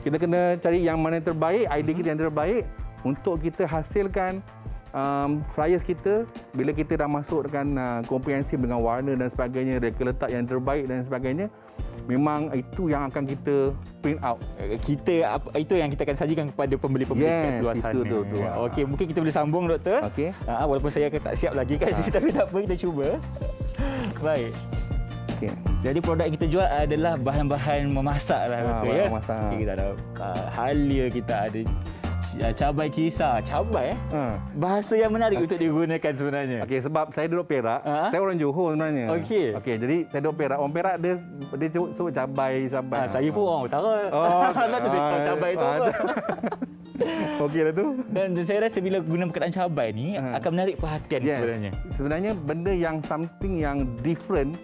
[SPEAKER 2] kita kena cari yang mana yang terbaik, idea kita yang terbaik untuk kita hasilkan flyers kita. Bila kita dah masuk dengan komprehensif dengan warna dan sebagainya, reka letak yang terbaik dan sebagainya, memang itu yang akan kita print out.
[SPEAKER 3] Itu yang kita akan sajikan kepada pembeli-pembeli kat luar sana.
[SPEAKER 2] Betul.
[SPEAKER 3] Okey, mungkin kita boleh sambung doktor.
[SPEAKER 2] Okey.
[SPEAKER 3] Walaupun saya tak siap lagi kat sini, tapi tak apa, kita cuba. Baik.
[SPEAKER 2] Okey.
[SPEAKER 3] Jadi produk yang kita jual adalah bahan-bahan memasak lah doktor,
[SPEAKER 2] bahan
[SPEAKER 3] ya.
[SPEAKER 2] memasak.
[SPEAKER 3] Okay, kita ada halia, kita ada cabai kisar. Cabai bahasa yang menarik untuk digunakan sebenarnya.
[SPEAKER 2] Okey, sebab saya duduk Perak, saya orang Johor sebenarnya.
[SPEAKER 3] Okey.
[SPEAKER 2] Jadi saya duduk Perak. Orang Perak dia sebut cabai.
[SPEAKER 3] Saya pun orang utara. Nak tu saya tahu cabai tu apa.
[SPEAKER 2] Okey lah tu.
[SPEAKER 3] Dan saya rasa bila guna perkataan cabai ni akan menarik perhatian sebenarnya.
[SPEAKER 2] Sebenarnya benda yang something yang different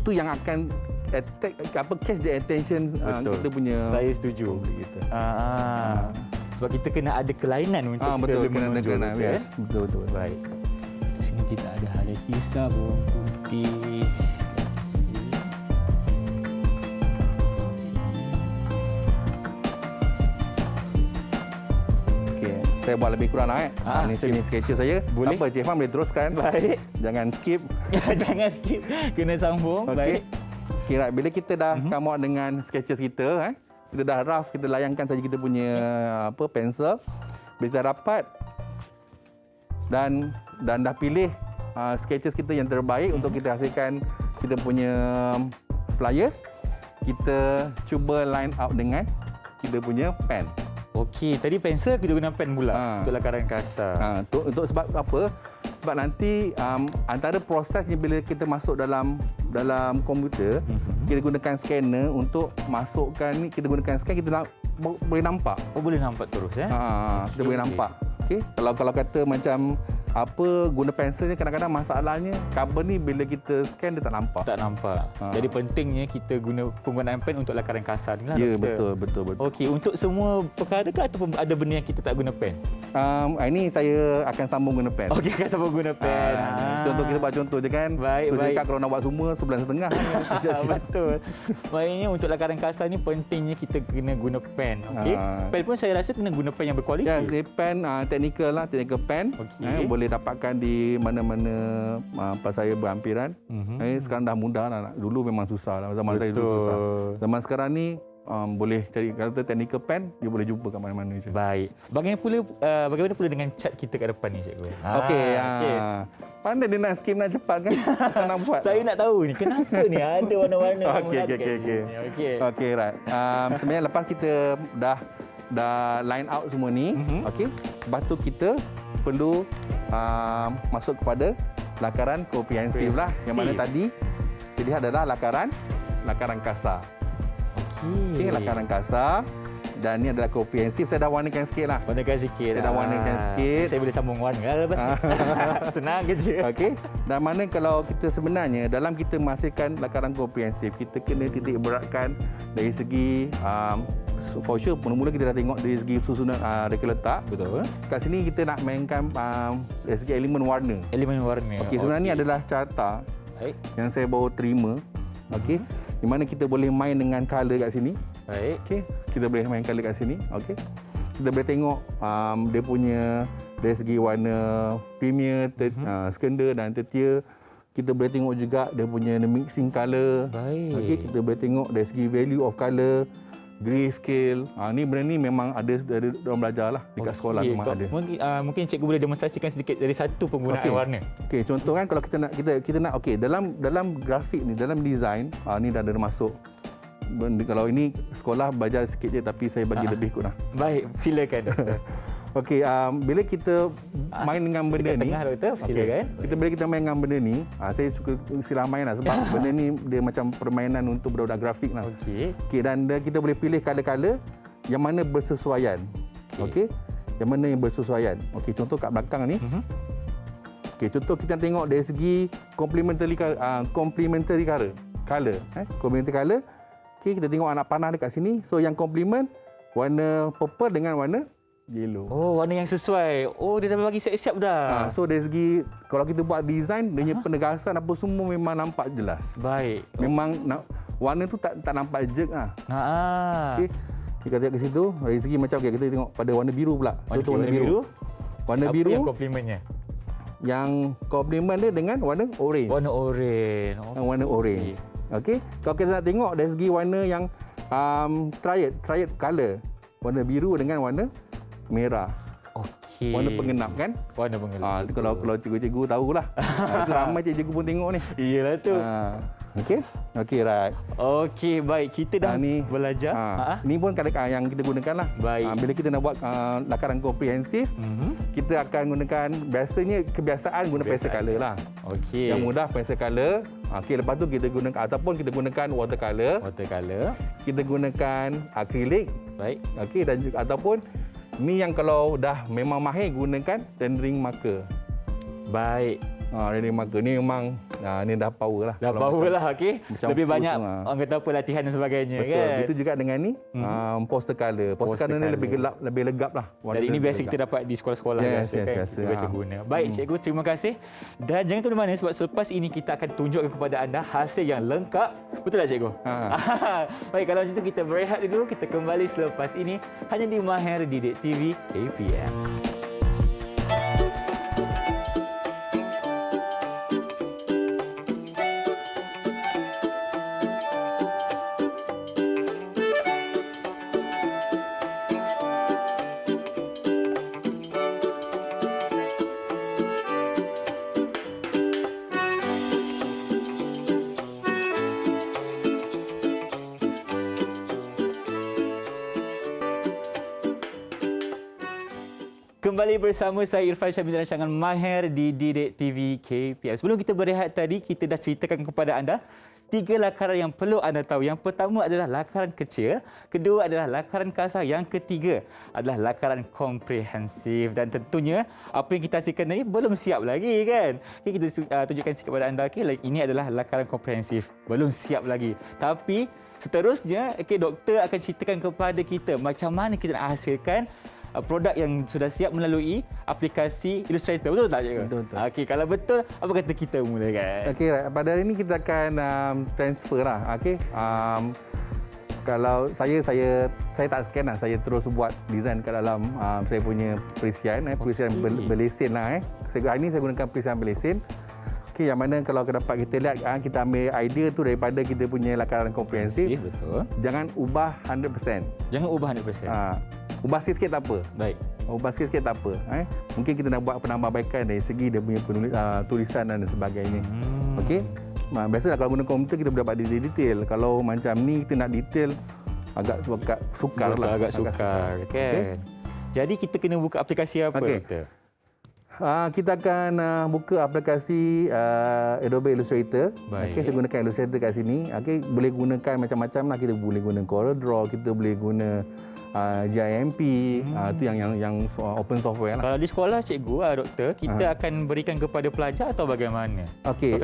[SPEAKER 2] tu yang akan catch the attention kita punya.
[SPEAKER 3] Saya setuju.
[SPEAKER 2] Kita.
[SPEAKER 3] Sebab kita kena ada kelainan untuk
[SPEAKER 2] betul,
[SPEAKER 3] kita menonjol.
[SPEAKER 2] yes. Betul.
[SPEAKER 3] Baik. Di sini kita ada halia kisar, bawang putih.
[SPEAKER 2] Saya buat lebih kurang lah. Ini saya sketcher saya.
[SPEAKER 3] Boleh.
[SPEAKER 2] Tak apa, Cik Fan boleh teruskan.
[SPEAKER 3] Baik.
[SPEAKER 2] Jangan skip.
[SPEAKER 3] Jangan skip. Kena sambung.
[SPEAKER 2] Okay.
[SPEAKER 3] Baik.
[SPEAKER 2] Kira bila kita dah come out dengan sketches kita, kita dah rough, kita layangkan saja kita punya pensel. Bila kita dapat dan dah pilih sketches kita yang terbaik untuk kita hasilkan kita punya flyers, kita cuba line up dengan kita punya pen.
[SPEAKER 3] Okey, tadi pensel kita guna pen pula untuk lakaran kasar.
[SPEAKER 2] Untuk sebab apa? Sebab nanti antara prosesnya bila kita masuk dalam komputer, kita gunakan scanner untuk masukkan ni, kita gunakan scan, kita boleh nampak.
[SPEAKER 3] Oh, boleh nampak terus
[SPEAKER 2] kita boleh nampak. Okey. Kalau kata macam guna pensel ni kadang-kadang masalahnya cover ni bila kita scan dia tak nampak.
[SPEAKER 3] Tak nampak. Jadi pentingnya kita guna penggunaan pen untuk lakaran kasar ni lah.
[SPEAKER 2] Ya,
[SPEAKER 3] doktor.
[SPEAKER 2] betul.
[SPEAKER 3] Okey, untuk semua perkara ke ataupun ada benda yang kita tak guna pen?
[SPEAKER 2] Ini saya akan sambung guna pen.
[SPEAKER 3] Okey, kan sama guna pen.
[SPEAKER 2] Contoh kita buat contoh je kan.
[SPEAKER 3] Baik,
[SPEAKER 2] Terus
[SPEAKER 3] baik.
[SPEAKER 2] cakap kalau nak buat semua 11.5.
[SPEAKER 3] Betul. Maknanya untuk lakaran kasar ni pentingnya kita kena guna pen. Okey. Pen pun saya rasa kena guna pen yang berkualiti.
[SPEAKER 2] Ya, pen technical lah, technical pen.
[SPEAKER 3] Okey.
[SPEAKER 2] Boleh dapatkan di mana-mana pasaraya berhampiran. Sekarang dah mudah lah. Dulu memang susah lah. Zaman saya dulu susah. Zaman sekarang ni boleh cari kata technical pen, dia boleh jumpa kat mana-mana je.
[SPEAKER 3] Baik. Bagaimana pula dengan cat kita kat depan ni, cikgu?
[SPEAKER 2] Okey. Pandai dia nak skim nak cepat kan? Tak nak buat.
[SPEAKER 3] Saya nak tahu ni kenapa ni ada warna-warna.
[SPEAKER 2] Okey, right. Sebenarnya lepas kita dah line out semua ni, okey. Lepas tu kita perlu masuk kepada lakaran komprehensif lah. Yang mana tadi kita lihat adalah lakaran kasar. Okey, lakaran kasar. Dan ni adalah komprehensif. Saya dah warnakan sikit lah.
[SPEAKER 3] Warnakan sikit.
[SPEAKER 2] Saya dah warnakan sikit.
[SPEAKER 3] Saya boleh sambung warna lah lepas ni. Senang kerja.
[SPEAKER 2] Okey. Dan mana kalau kita sebenarnya dalam kita menghasilkan lakaran komprehensif, kita kena titik beratkan dari segi for sure mula-mula kita dah tengok dari segi susunan reka letak.
[SPEAKER 3] Betul.
[SPEAKER 2] Kat sini kita nak mainkan dari segi elemen warna.
[SPEAKER 3] Elemen warna.
[SPEAKER 2] Okey, sebenarnya ni adalah carta yang saya baru terima. Okey. Di mana kita boleh main dengan color kat sini.
[SPEAKER 3] Baik.
[SPEAKER 2] Okey. Kita boleh main color kat sini. Okey. Kita boleh tengok dia punya dari segi warna premier, skender dan tertier. Kita boleh tengok juga dia punya mixing color.
[SPEAKER 3] Baik.
[SPEAKER 2] Okey, kita boleh tengok dari segi value of color, grayscale. Ni benda ni memang ada orang belajar lah dekat sekolah memang ada.
[SPEAKER 3] Mungkin cikgu boleh demonstrasikan sedikit dari satu penggunaan warna.
[SPEAKER 2] Okey, contoh kan kalau kita nak okey dalam grafik ni, dalam design, ni dah ada masuk. Kalau ini sekolah belajar sikit je tapi saya bagi lebih kot lah.
[SPEAKER 3] Baik, silakan doktor.
[SPEAKER 2] Okey, bila kita main dengan benda ni,
[SPEAKER 3] tengah doktor, silakan.
[SPEAKER 2] Bila kita main dengan benda ni, saya suka istilah main lah sebab benda ni dia macam permainan untuk budak-budak grafik lah.
[SPEAKER 3] Okey.
[SPEAKER 2] Dan kita boleh pilih color-color yang mana bersesuaian. Okey. Yang mana yang bersesuaian. Okey, contoh kat belakang ni. Okey, contoh kita tengok dari segi complementary color. Complementary color. Okey, kita tengok anak panah dekat sini. So yang complement warna purple dengan warna yellow.
[SPEAKER 3] Oh, warna yang sesuai. Oh, dia dah bagi siap-siap dah.
[SPEAKER 2] So dari segi kalau kita buat design, dia punya penegasan apa semua memang nampak jelas.
[SPEAKER 3] Baik.
[SPEAKER 2] Memang warna tu tak nampak jerk lah. Okey. Kita tengok ke situ, dari segi macam kita tengok pada warna biru pula.
[SPEAKER 3] Warna biru.
[SPEAKER 2] Warna biru.
[SPEAKER 3] Apa yang komplimentnya?
[SPEAKER 2] Yang komplement dia dengan warna orange.
[SPEAKER 3] Warna orange.
[SPEAKER 2] Warna orange. Okey. Kalau kita nak tengok dari segi warna yang triad color. Warna biru dengan warna merah.
[SPEAKER 3] Okey.
[SPEAKER 2] Warna pengenap kan?
[SPEAKER 3] Warna pengenap.
[SPEAKER 2] Kalau cikgu-cikgu tahulah. Itu ramai cikgu pun tengok ni.
[SPEAKER 3] Iyalah tu.
[SPEAKER 2] Okey. Okey, right.
[SPEAKER 3] Okey, baik. Kita dah belajar.
[SPEAKER 2] Ni pun kadang-kadang yang kita gunakan lah.
[SPEAKER 3] Baik.
[SPEAKER 2] Bila kita nak buat lakaran komprehensif, kita akan gunakan biasanya kebiasaan guna pensel color lah.
[SPEAKER 3] Okey.
[SPEAKER 2] Yang mudah pensel color. Okey, lepas tu kita gunakan ataupun kita gunakan watercolor. Kita gunakan akrilik.
[SPEAKER 3] Baik.
[SPEAKER 2] Okey, dan juga ataupun ni yang kalau dah memang mahir gunakan rendering marker.
[SPEAKER 3] Baik.
[SPEAKER 2] Rendering marker ni memang ni dah power lah.
[SPEAKER 3] Dah power lah, okey. Lebih banyak
[SPEAKER 2] tu,
[SPEAKER 3] orang kata apa latihan dan sebagainya.
[SPEAKER 2] Betul.
[SPEAKER 3] Kan?
[SPEAKER 2] Itu juga dengan ni poster color. Poster color ni lebih gelap, lebih legap lah.
[SPEAKER 3] Dan ini biasa kita dapat di sekolah-sekolah biasa kan.
[SPEAKER 2] Biasa.
[SPEAKER 3] Kita biasa guna. Baik, cikgu, terima kasih. Dan jangan ke mana-mana sebab selepas ini kita akan tunjukkan kepada anda hasil yang lengkap. Betul tak, cikgu? Baik, kalau macam itu kita berehat dulu. Kita kembali selepas ini hanya di Mahir Didik TV KPM. Kembali bersama saya Irfan Syamil dan rancangan Mahir di Didik TV KPM. Sebelum kita berehat tadi, kita dah ceritakan kepada anda 3 lakaran yang perlu anda tahu. Yang pertama adalah lakaran kecil, kedua adalah lakaran kasar, yang ketiga adalah lakaran komprehensif. Dan tentunya apa yang kita hasilkan ini belum siap lagi kan. Okay, kita tunjukkan sikit kepada anda. Okay, ini adalah lakaran komprehensif, belum siap lagi. Tapi seterusnya, doktor akan ceritakan kepada kita macam mana kita nak hasilkan produk yang sudah siap melalui aplikasi Illustrator. Betul tak, cikgu?
[SPEAKER 2] Betul.
[SPEAKER 3] Okey, kalau betul, apa kata kita mulakan?
[SPEAKER 2] Okey, pada hari ini kita akan transfer lah. Okey. Kalau saya tak scan lah. Saya terus buat design kat dalam saya punya perisian. Perisian berlesen lah. Hari ini saya gunakan perisian berlesen. Okey, yang mana kalau dapat kita lihat, kita ambil idea tu daripada kita punya lakaran komprehensif.
[SPEAKER 3] Betul.
[SPEAKER 2] Jangan ubah 100%.
[SPEAKER 3] Jangan ubah 100%.
[SPEAKER 2] Ubah sikit-sikit tak apa.
[SPEAKER 3] Baik.
[SPEAKER 2] Ubah sikit-sikit tak apa. Mungkin kita nak buat penambahbaikan dari segi dia punya tulisan dan sebagainya. Okey. Biasalah kalau guna komputer kita boleh dapat detail. Kalau macam ni kita nak detail agak sukar lah.
[SPEAKER 3] Agak sukar. Kan? Okay. Jadi kita kena buka aplikasi apa, doktor?
[SPEAKER 2] Kita akan buka aplikasi Adobe Illustrator. Okay, saya gunakan Illustrator kat sini. Okay, boleh gunakan macam-macam lah. Kita boleh guna CorelDRAW, kita boleh guna GIMP. Itu yang open software lah.
[SPEAKER 3] Kalau di sekolah cikgu, doktor, kita akan berikan kepada pelajar atau bagaimana?
[SPEAKER 2] Okey,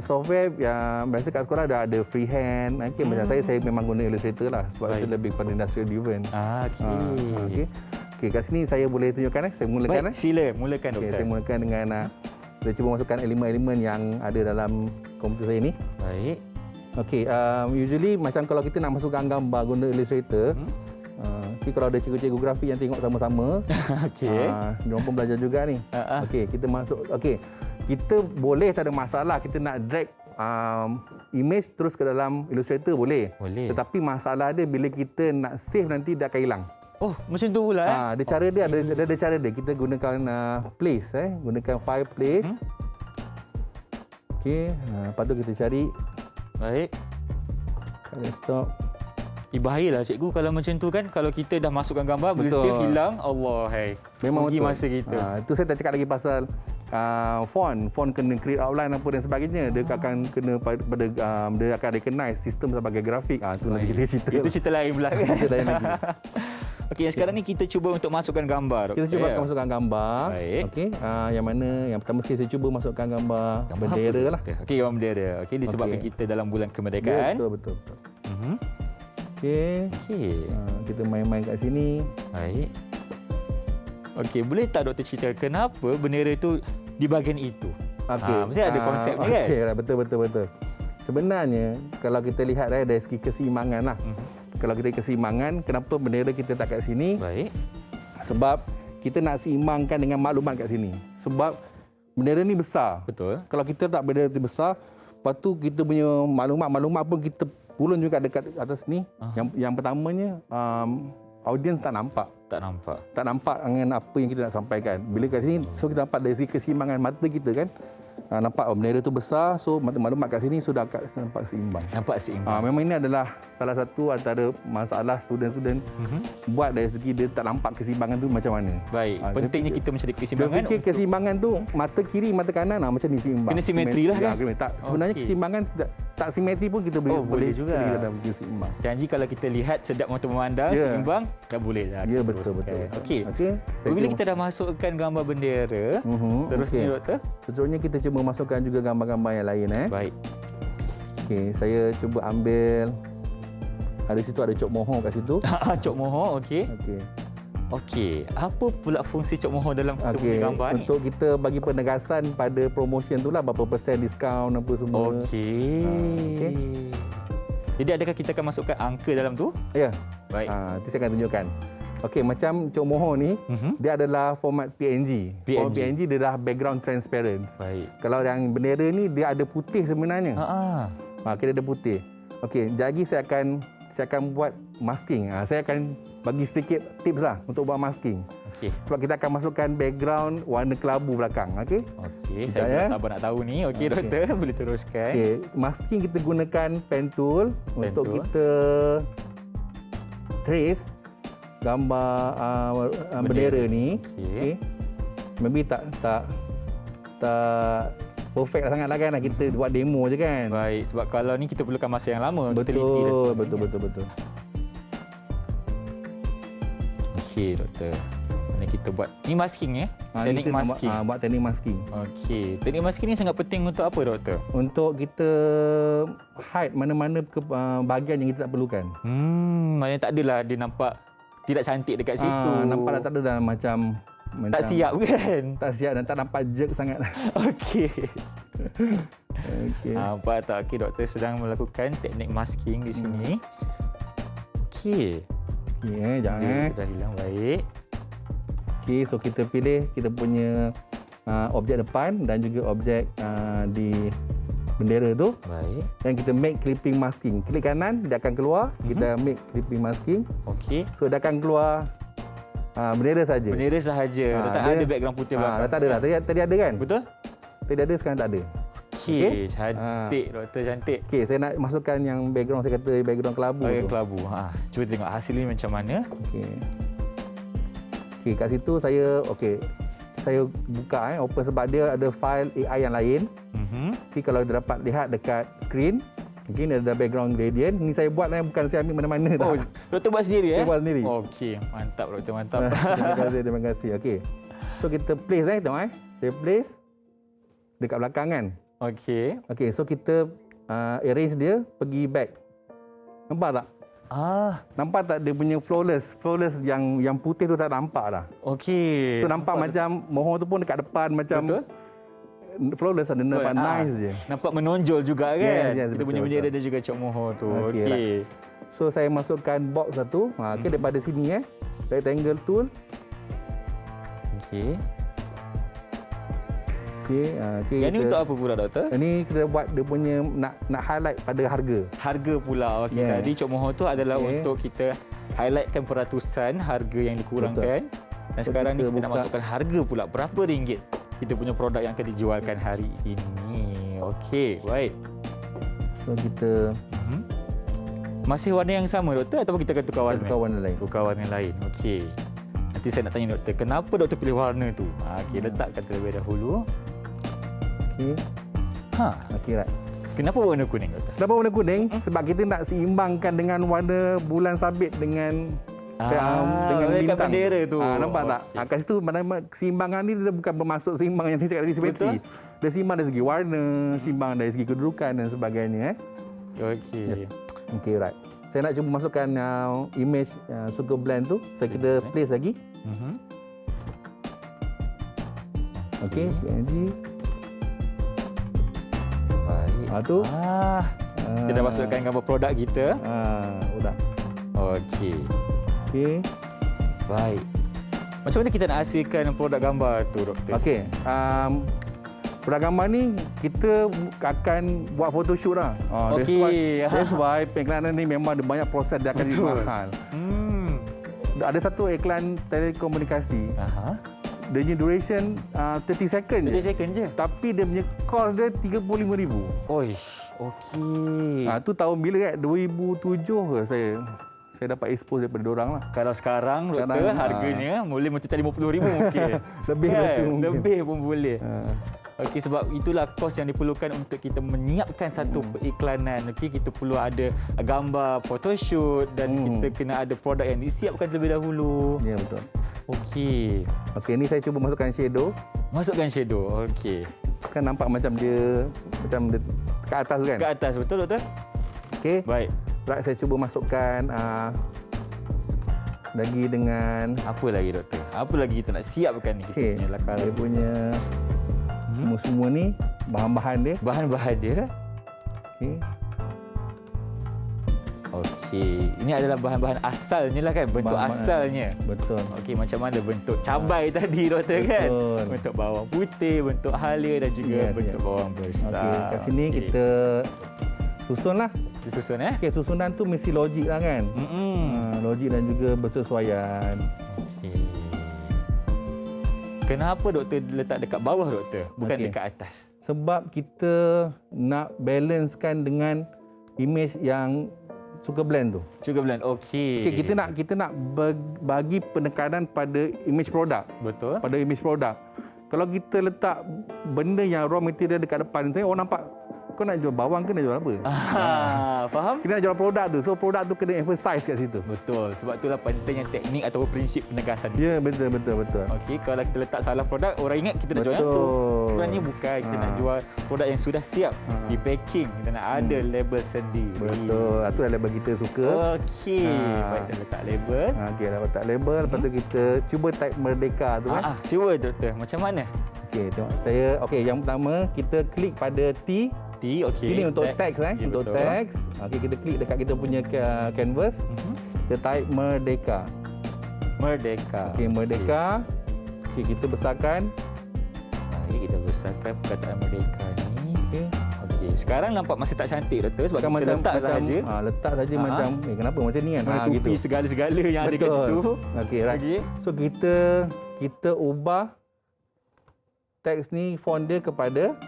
[SPEAKER 2] software yang biasa kat sekolah ada freehand. Okay, macam saya memang guna Illustrator lah sebab saya lebih kepada industrial driven. Okey. Okey, kat sini saya boleh tunjukkan saya mulakan.
[SPEAKER 3] Baik, sila mulakan, doktor.
[SPEAKER 2] Saya mulakan dengan saya cuba masukkan elemen-elemen yang ada dalam komputer saya ni.
[SPEAKER 3] Baik.
[SPEAKER 2] Okey, usually macam kalau kita nak masukkan gambar guna Illustrator, kalau ada cikgu-cikgu grafik yang tengok sama-sama, diorang pun belajar juga ni. Okey, kita masuk. Okey, kita boleh, tak ada masalah kita nak drag image terus ke dalam Illustrator boleh. Tetapi masalah dia bila kita nak save nanti dia akan hilang.
[SPEAKER 3] Oh, macam tu pula
[SPEAKER 2] ada cara dia, ada cara dia. Kita gunakan place, gunakan file place. Okey, lepas tu kita cari.
[SPEAKER 3] Baik.
[SPEAKER 2] Stop.
[SPEAKER 3] Bahayalah cikgu kalau macam tu kan. Kalau kita dah masukkan gambar, boleh save hilang. Allah,
[SPEAKER 2] memang
[SPEAKER 3] rugi
[SPEAKER 2] betul.
[SPEAKER 3] Masa kita.
[SPEAKER 2] Itu saya tak cakap lagi pasal font kena create outline apa dan sebagainya. Dia akan kena pada dia akan recognize sistem sebagai grafik. Itu lagi kita cerita.
[SPEAKER 3] Itu cerita lain pula kan.
[SPEAKER 2] Cerita lain lagi.
[SPEAKER 3] Okey, sekarang ni kita cuba untuk masukkan gambar.
[SPEAKER 2] Kita cuba masukkan gambar.
[SPEAKER 3] Baik.
[SPEAKER 2] Okey, yang mana yang pertama sekali saya cuba masukkan gambar bendera lah.
[SPEAKER 3] Okey, gambar bendera. Okey, disebabkan kita dalam bulan kemerdekaan.
[SPEAKER 2] Betul. Okey. Kita main-main kat sini.
[SPEAKER 3] Baik. Okey, boleh tak doktor cerita kenapa bendera itu di bahagian itu? Mesti ada konsep ni kan?
[SPEAKER 2] Okey, betul. Sebenarnya kalau kita lihat dari segi keseimbangan lah. Kalau kita keseimbangan, kenapa bendera kita tak kat sini?
[SPEAKER 3] Baik.
[SPEAKER 2] Sebab kita nak seimbangkan dengan maklumat kat sini. Sebab bendera ni besar.
[SPEAKER 3] Betul.
[SPEAKER 2] Kalau kita tak bendera ni besar, lepas tu kita punya maklumat pun kita pulun juga dekat atas ni. Yang pertamanya, audiens tak nampak. Tak nampak dengan apa yang kita nak sampaikan. Bila kat sini, so kita nampak dari segi keseimbangan mata kita kan. Nampak bendera tu besar, so maklumat kat sini sudah nampak seimbang. Memang ini adalah salah satu antara masalah student-student buat dari segi dia tak nampak keseimbangan tu macam mana.
[SPEAKER 3] Baik, pentingnya kita mencari keseimbangan.
[SPEAKER 2] Dia fikir keseimbangan tu mata kiri, mata kanan macam ni seimbang.
[SPEAKER 3] Kena simetri lah kan?
[SPEAKER 2] Sebenarnya keseimbangan tak simetri pun kita boleh
[SPEAKER 3] juga.
[SPEAKER 2] Dalam seimbang.
[SPEAKER 3] Janji kalau kita lihat sedap mata memandang, seimbang, dah boleh dah.
[SPEAKER 2] Ya, betul.
[SPEAKER 3] Okey. Bila kita dah masukkan gambar bendera, seterusnya doktor?
[SPEAKER 2] Seterusnya kita cuba masukkan juga gambar-gambar yang lain.
[SPEAKER 3] Baik.
[SPEAKER 2] Okey, saya cuba ambil. Ada situ ada cok mohon kat situ.
[SPEAKER 3] Cok mohon, okey. Okey. Apa pula fungsi cok mohon dalam kita punya gambar ni?
[SPEAKER 2] Untuk kita bagi penegasan pada promotion tu lah, berapa persen diskaun apa semua.
[SPEAKER 3] Okey. Jadi adakah kita akan masukkan angka dalam tu?
[SPEAKER 2] Ya.
[SPEAKER 3] Baik.
[SPEAKER 2] Nanti saya akan tunjukkan. Okey, macam cok mohon ni, dia adalah format PNG. Format PNG dia dah background transparent.
[SPEAKER 3] Baik.
[SPEAKER 2] Kalau yang bendera ni dia ada putih sebenarnya. Dia ada putih. Okey, jadi saya akan buat masking. Saya akan bagi sedikit tips lah untuk buat masking.
[SPEAKER 3] Okey.
[SPEAKER 2] Sebab kita akan masukkan background warna kelabu belakang. Okey.
[SPEAKER 3] Saya tak nak tahu ni. Okey, doktor, boleh teruskan.
[SPEAKER 2] Okey, masking kita gunakan pen tool untuk kita trace gambar bendera ni. Okey. Maybe tak perfect sangat lah kan. Kita buat demo je kan.
[SPEAKER 3] Baik, sebab kalau ni kita perlukan masa yang lama untuk teliti dan sebagainya.
[SPEAKER 2] Betul.
[SPEAKER 3] Okey, doktor. Mana kita buat ni masking ya? Teknik masking.
[SPEAKER 2] Buat teknik masking.
[SPEAKER 3] Okey, teknik masking ni sangat penting untuk apa, doktor?
[SPEAKER 2] Untuk kita hide mana-mana bahagian yang kita tak perlukan.
[SPEAKER 3] Maknanya tak adalah dia nampak tidak cantik dekat situ.
[SPEAKER 2] Nampak tak ada dah macam
[SPEAKER 3] tak siap kan?
[SPEAKER 2] Tak siap dan tak nampak jerk sangat.
[SPEAKER 3] Okey.
[SPEAKER 2] Okey.
[SPEAKER 3] Nampak tak? Okey, doktor sedang melakukan teknik masking di sini. Okey.
[SPEAKER 2] Okey, jangan.
[SPEAKER 3] Dah hilang, baik.
[SPEAKER 2] Okey, so kita pilih kita punya objek depan dan juga objek di bendera tu.
[SPEAKER 3] Baik.
[SPEAKER 2] Dan kita make clipping masking. Klik kanan, dia akan keluar. Kita make clipping masking.
[SPEAKER 3] Okey.
[SPEAKER 2] So, dia akan keluar bendera saja.
[SPEAKER 3] Bendera sahaja. Tak ada background putih belakang.
[SPEAKER 2] Dah tak ada dah. Tadi ada kan?
[SPEAKER 3] Betul?
[SPEAKER 2] Tadi ada, sekarang tak ada.
[SPEAKER 3] Okey, cantik doktor, cantik.
[SPEAKER 2] Okey, saya nak masukkan yang background, saya kata background kelabu tu.
[SPEAKER 3] Kelabu. Cuba tengok hasil ni macam mana.
[SPEAKER 2] Okey, kat situ saya saya buka open sebab dia ada file AI yang lain. Okey, kalau anda dapat lihat dekat skrin, ni ada background gradient. Ni saya buat bukan saya ambil mana-mana dah.
[SPEAKER 3] Oh, doktor buat sendiri
[SPEAKER 2] Saya buat sendiri.
[SPEAKER 3] Okey, mantap doktor, mantap.
[SPEAKER 2] Terima kasih. Okey. So kita place tengok Saya place dekat belakang kan.
[SPEAKER 3] Okey.
[SPEAKER 2] Okey, so kita erase dia pergi back. Nampak tak? Nampak tak dia punya flawless yang putih tu tak nampak dah.
[SPEAKER 3] Okey.
[SPEAKER 2] So nampak macam moho tu pun dekat depan macam
[SPEAKER 3] betul?
[SPEAKER 2] Flawless ada nampak nice je.
[SPEAKER 3] Nampak menonjol juga kan?
[SPEAKER 2] Yes,
[SPEAKER 3] kita punya bendera dia juga cok moho tu. Okey.
[SPEAKER 2] Right. So saya masukkan box satu. Okey, daripada sini rectangle tool.
[SPEAKER 3] Okey.
[SPEAKER 2] Okey,
[SPEAKER 3] yang ni untuk apa pula doktor?
[SPEAKER 2] Ini kita buat dia punya nak highlight pada harga.
[SPEAKER 3] Harga pula. Okey, tadi cok moho tu adalah untuk kita highlightkan peratusan harga yang dikurangkan. Betul. Dan so sekarang ni kita nak masukkan harga pula. Berapa ringgit kita punya produk yang akan dijualkan hari ini. Okey, baik.
[SPEAKER 2] So kita
[SPEAKER 3] masih warna yang sama doktor ataupun kita akan tukar warna?
[SPEAKER 2] Tukar warna lain.
[SPEAKER 3] Tukar warna lain. Okey. Nanti saya nak tanya doktor, kenapa doktor pilih warna tu? Okey, letakkan terlebih dahulu.
[SPEAKER 2] Okey. Okey, right.
[SPEAKER 3] Kenapa warna kuning doktor?
[SPEAKER 2] Kenapa warna kuning? Sebab kita nak seimbangkan dengan warna bulan sabit dengan bintang.
[SPEAKER 3] Bendera tu.
[SPEAKER 2] Nampak tak? Kat situ keseimbangan ni dia bukan bermaksud seimbang yang saya cakap tadi simetri. Dia seimbang dari segi warna, seimbang dari segi kedudukan dan sebagainya.
[SPEAKER 3] Okey.
[SPEAKER 2] Okey, right. Saya nak cuba masukkan image Sugar Blend tu. Kita place lagi. Okey, PNG.
[SPEAKER 3] Baik.
[SPEAKER 2] Tu.
[SPEAKER 3] Kita dah masukkan gambar produk kita.
[SPEAKER 2] Sudah.
[SPEAKER 3] Okey.
[SPEAKER 2] Okey.
[SPEAKER 3] Baik. Macam mana kita nak hasilkan produk gambar tu, doktor?
[SPEAKER 2] Okey. Produk gambar ni kita akan buat photoshoot lah. That's why pengiklanan ni memang ada banyak proses, dia akan jadi mahal. Ada satu iklan telekomunikasi. Dia punya duration 30 second je.
[SPEAKER 3] 30 second je?
[SPEAKER 2] Tapi dia punya cost dia RM35,000.
[SPEAKER 3] Oish, okey.
[SPEAKER 2] Tu tahun bila kan? 2007 ke saya dapat expose daripada diorang lah.
[SPEAKER 3] Kalau sekarang doktor, harganya boleh mencecah RM50,000 mungkin.
[SPEAKER 2] Lebih mungkin.
[SPEAKER 3] Lebih pun boleh. Okey, sebab itulah kos yang diperlukan untuk kita menyiapkan satu periklanan. Okey, kita perlu ada gambar photoshoot dan kita kena ada produk yang disiapkan terlebih dahulu.
[SPEAKER 2] Ya, betul.
[SPEAKER 3] Okey.
[SPEAKER 2] Okey, ni saya cuba masukkan shadow.
[SPEAKER 3] Masukkan shadow. Okey.
[SPEAKER 2] Kan nampak macam dia kat atas tu kan?
[SPEAKER 3] Kat atas, betul doktor?
[SPEAKER 2] Okey.
[SPEAKER 3] Baik.
[SPEAKER 2] Right, saya cuba masukkan lagi dengan
[SPEAKER 3] apa lagi doktor? Apa lagi kita nak siapkan ni kita punya lakaran?
[SPEAKER 2] Dia punya semua ni bahan-bahan dia.
[SPEAKER 3] Bahan-bahan dia.
[SPEAKER 2] Okey.
[SPEAKER 3] Okey. Ini adalah bahan-bahan asalnya lah kan? Bentuk asalnya.
[SPEAKER 2] Betul.
[SPEAKER 3] Okey, macam mana bentuk cabai tadi doktor kan?
[SPEAKER 2] Betul.
[SPEAKER 3] Bentuk bawang putih, bentuk halia dan juga bentuk bawang besar.
[SPEAKER 2] Okey, kat sini kita susun lah.
[SPEAKER 3] Disusun
[SPEAKER 2] Okey, susunan tu mesti logik lah kan? Logik dan juga bersesuaian.
[SPEAKER 3] Okey. Kenapa doktor letak dekat bawah doktor? Bukan dekat atas?
[SPEAKER 2] Sebab kita nak balancekan dengan image yang Sugar Blend tu.
[SPEAKER 3] Sugar Blend, okey.
[SPEAKER 2] Okey, kita nak bagi penekanan pada image produk.
[SPEAKER 3] Betul.
[SPEAKER 2] Pada image produk. Kalau kita letak benda yang raw material dekat depan saya, orang nampak kau nak jual bawang ke nak jual apa?
[SPEAKER 3] Faham?
[SPEAKER 2] Kita nak jual produk tu. So produk tu kena emphasize kat situ.
[SPEAKER 3] Betul. Sebab itulah pentingnya teknik atau prinsip penegasan.
[SPEAKER 2] Ya, betul.
[SPEAKER 3] Okey, kalau kita letak salah produk, orang ingat kita nak jual yang tu.
[SPEAKER 2] Betul.
[SPEAKER 3] Sebenarnya bukan. Kita nak jual produk yang sudah siap di packing. Kita nak ada label sendiri.
[SPEAKER 2] Betul. Itu dah label kita suka.
[SPEAKER 3] Okey. Baik, dah letak label.
[SPEAKER 2] Okey, dah letak label. Lepas tu kita cuba type Merdeka tu kan.
[SPEAKER 3] Cuba doktor. Macam mana?
[SPEAKER 2] Okey, tengok. Yang pertama kita klik pada T.
[SPEAKER 3] Okey.
[SPEAKER 2] Ini untuk teks
[SPEAKER 3] Ya,
[SPEAKER 2] untuk
[SPEAKER 3] betul.
[SPEAKER 2] teks. Okey, kita klik dekat kita punya canvas. Kita type Merdeka.
[SPEAKER 3] Merdeka.
[SPEAKER 2] Okey, Merdeka. Okey, kita besarkan.
[SPEAKER 3] Baik, kita besarkan perkataan merdeka ni. Okey, sekarang nampak masih tak cantik doktor sebab kita letak sahaja.
[SPEAKER 2] Letak saja macam kenapa macam ni kan?
[SPEAKER 3] Menutupi
[SPEAKER 2] Gitu.
[SPEAKER 3] segala-segala yang ada kat situ.
[SPEAKER 2] Okey, right.
[SPEAKER 3] Okey.
[SPEAKER 2] So kita ubah teks ni font dia kepada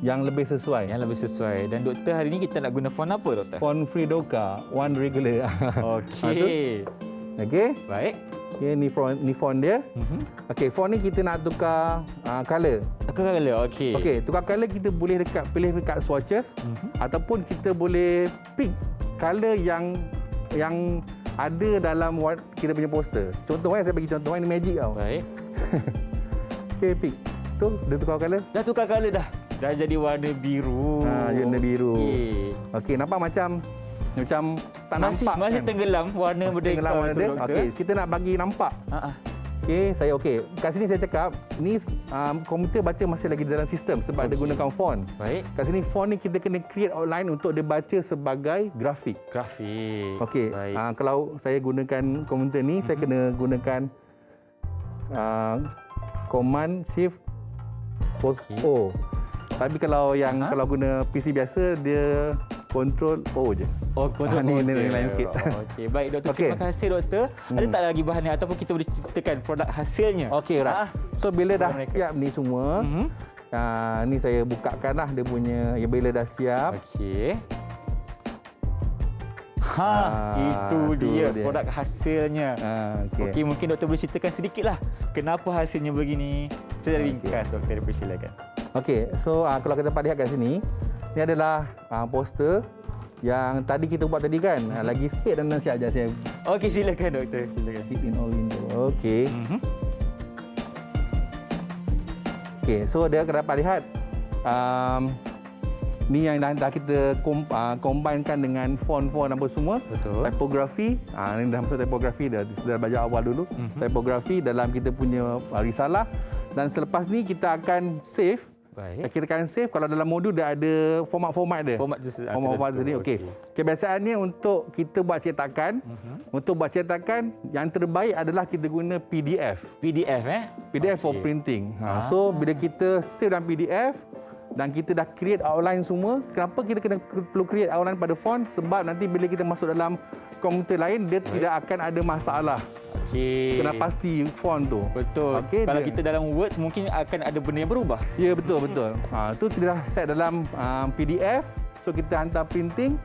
[SPEAKER 2] yang lebih sesuai.
[SPEAKER 3] Yang lebih sesuai. Dan doktor, hari ni kita nak guna font apa doktor?
[SPEAKER 2] Font Fridoka, one regular.
[SPEAKER 3] Okey.
[SPEAKER 2] Okey.
[SPEAKER 3] Baik.
[SPEAKER 2] Okey, ni font dia. Okey, font ni kita nak tukar color.
[SPEAKER 3] Tukar color. Okey.
[SPEAKER 2] Okey, tukar color kita boleh pilih dekat swatches ataupun kita boleh pick color yang ada dalam kita punya poster. Contoh saya bagi contoh, ini magic tau.
[SPEAKER 3] Baik.
[SPEAKER 2] Okey, pick. Tu dia tukar color.
[SPEAKER 3] Dah tukar color dah. Dah jadi warna biru.
[SPEAKER 2] Warna biru.
[SPEAKER 3] Okey.
[SPEAKER 2] Okey, nampak macam tak nampak.
[SPEAKER 3] Masih tenggelam warna merdeka
[SPEAKER 2] tenggelam warna
[SPEAKER 3] tu
[SPEAKER 2] dia.
[SPEAKER 3] doktor.
[SPEAKER 2] Okey, kita nak bagi nampak. Okey, kat sini saya cakap, ni komputer baca masih lagi dalam sistem sebab dia gunakan font.
[SPEAKER 3] Baik.
[SPEAKER 2] Kat sini font ni kita kena create outline untuk dia baca sebagai grafik.
[SPEAKER 3] Grafik.
[SPEAKER 2] Okey,
[SPEAKER 3] Baik.
[SPEAKER 2] kalau saya gunakan komputer ni, saya kena gunakan Command Shift Post O. Tapi kalau guna PC biasa, dia Control O je.
[SPEAKER 3] Oh, control
[SPEAKER 2] ni
[SPEAKER 3] order.
[SPEAKER 2] lain sikit.
[SPEAKER 3] Okey, baik doktor.
[SPEAKER 2] Okey.
[SPEAKER 3] Terima kasih doktor. Ada tak lagi bahan ni ataupun kita boleh ceritakan produk hasilnya?
[SPEAKER 2] Okey, right. So bila dah
[SPEAKER 3] mereka.
[SPEAKER 2] siap ni semua, ni saya bukakan lah dia punya, bila dah siap.
[SPEAKER 3] Okey. Itu dia produk hasilnya. Okey, mungkin doktor boleh ceritakan sedikitlah kenapa hasilnya begini. Secara ringkas doktor, dipersilakan.
[SPEAKER 2] Okey, so kalau kita dapat lihat kat sini, ni adalah poster yang tadi kita buat tadi kan. Lagi sikit dan siap je saya.
[SPEAKER 3] Okey, silakan doktor, silakan.
[SPEAKER 2] Keep in all window. Okey. Okey, so dia dapat lihat ni yang dah kita combinekan dengan font-font apa semua.
[SPEAKER 3] Betul.
[SPEAKER 2] Typografi, ni dah masuk typografi dah belajar awal dulu. Typografi dalam kita punya risalah, dan selepas ni kita akan save.
[SPEAKER 3] Baik.
[SPEAKER 2] Kita akan save kalau dalam modul dah ada format-format dia.
[SPEAKER 3] Format tu
[SPEAKER 2] Format sendiri. Okey. Kebiasaannya untuk kita buat cetakan, untuk buat cetakan yang terbaik adalah kita guna PDF. PDF for printing. So bila kita save dalam PDF dan kita dah create outline semua, kenapa kita perlu create outline pada font? Sebab nanti bila kita masuk dalam komputer lain, dia tidak akan ada masalah.
[SPEAKER 3] Okey.
[SPEAKER 2] Kena pasti font tu.
[SPEAKER 3] Betul.
[SPEAKER 2] Okay,
[SPEAKER 3] kalau kita dalam Word mungkin akan ada benda yang berubah.
[SPEAKER 2] Ya, betul. Tu kita dah set dalam PDF. So kita hantar printing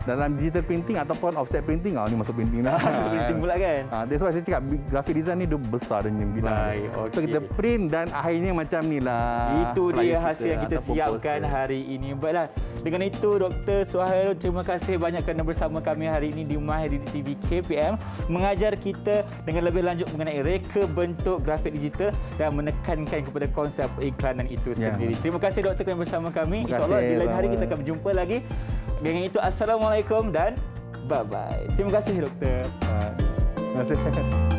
[SPEAKER 2] dalam digital printing ataupun offset printing. Ni masuk printing dah.
[SPEAKER 3] Printing pula kan.
[SPEAKER 2] That's why saya cakap graphic design ni dia besar dia bilang.
[SPEAKER 3] Baik,
[SPEAKER 2] So kita print dan akhirnya macam ni lah.
[SPEAKER 3] Itu dia hasil yang kita siapkan hari ini. Baiklah. Dengan itu Dr. Suhairul, terima kasih banyak kerana bersama kami hari ini di Mahir Didik TV KPM, mengajar kita dengan lebih lanjut mengenai reka bentuk grafik digital dan menekankan kepada konsep iklanan itu sendiri. Terima kasih Dr. kerana bersama kami. InsyaAllah di lain hari kita akan berjumpa lagi. Dengan itu, Assalamualaikum dan bye-bye. Terima kasih Doktor.
[SPEAKER 2] Terima kasih.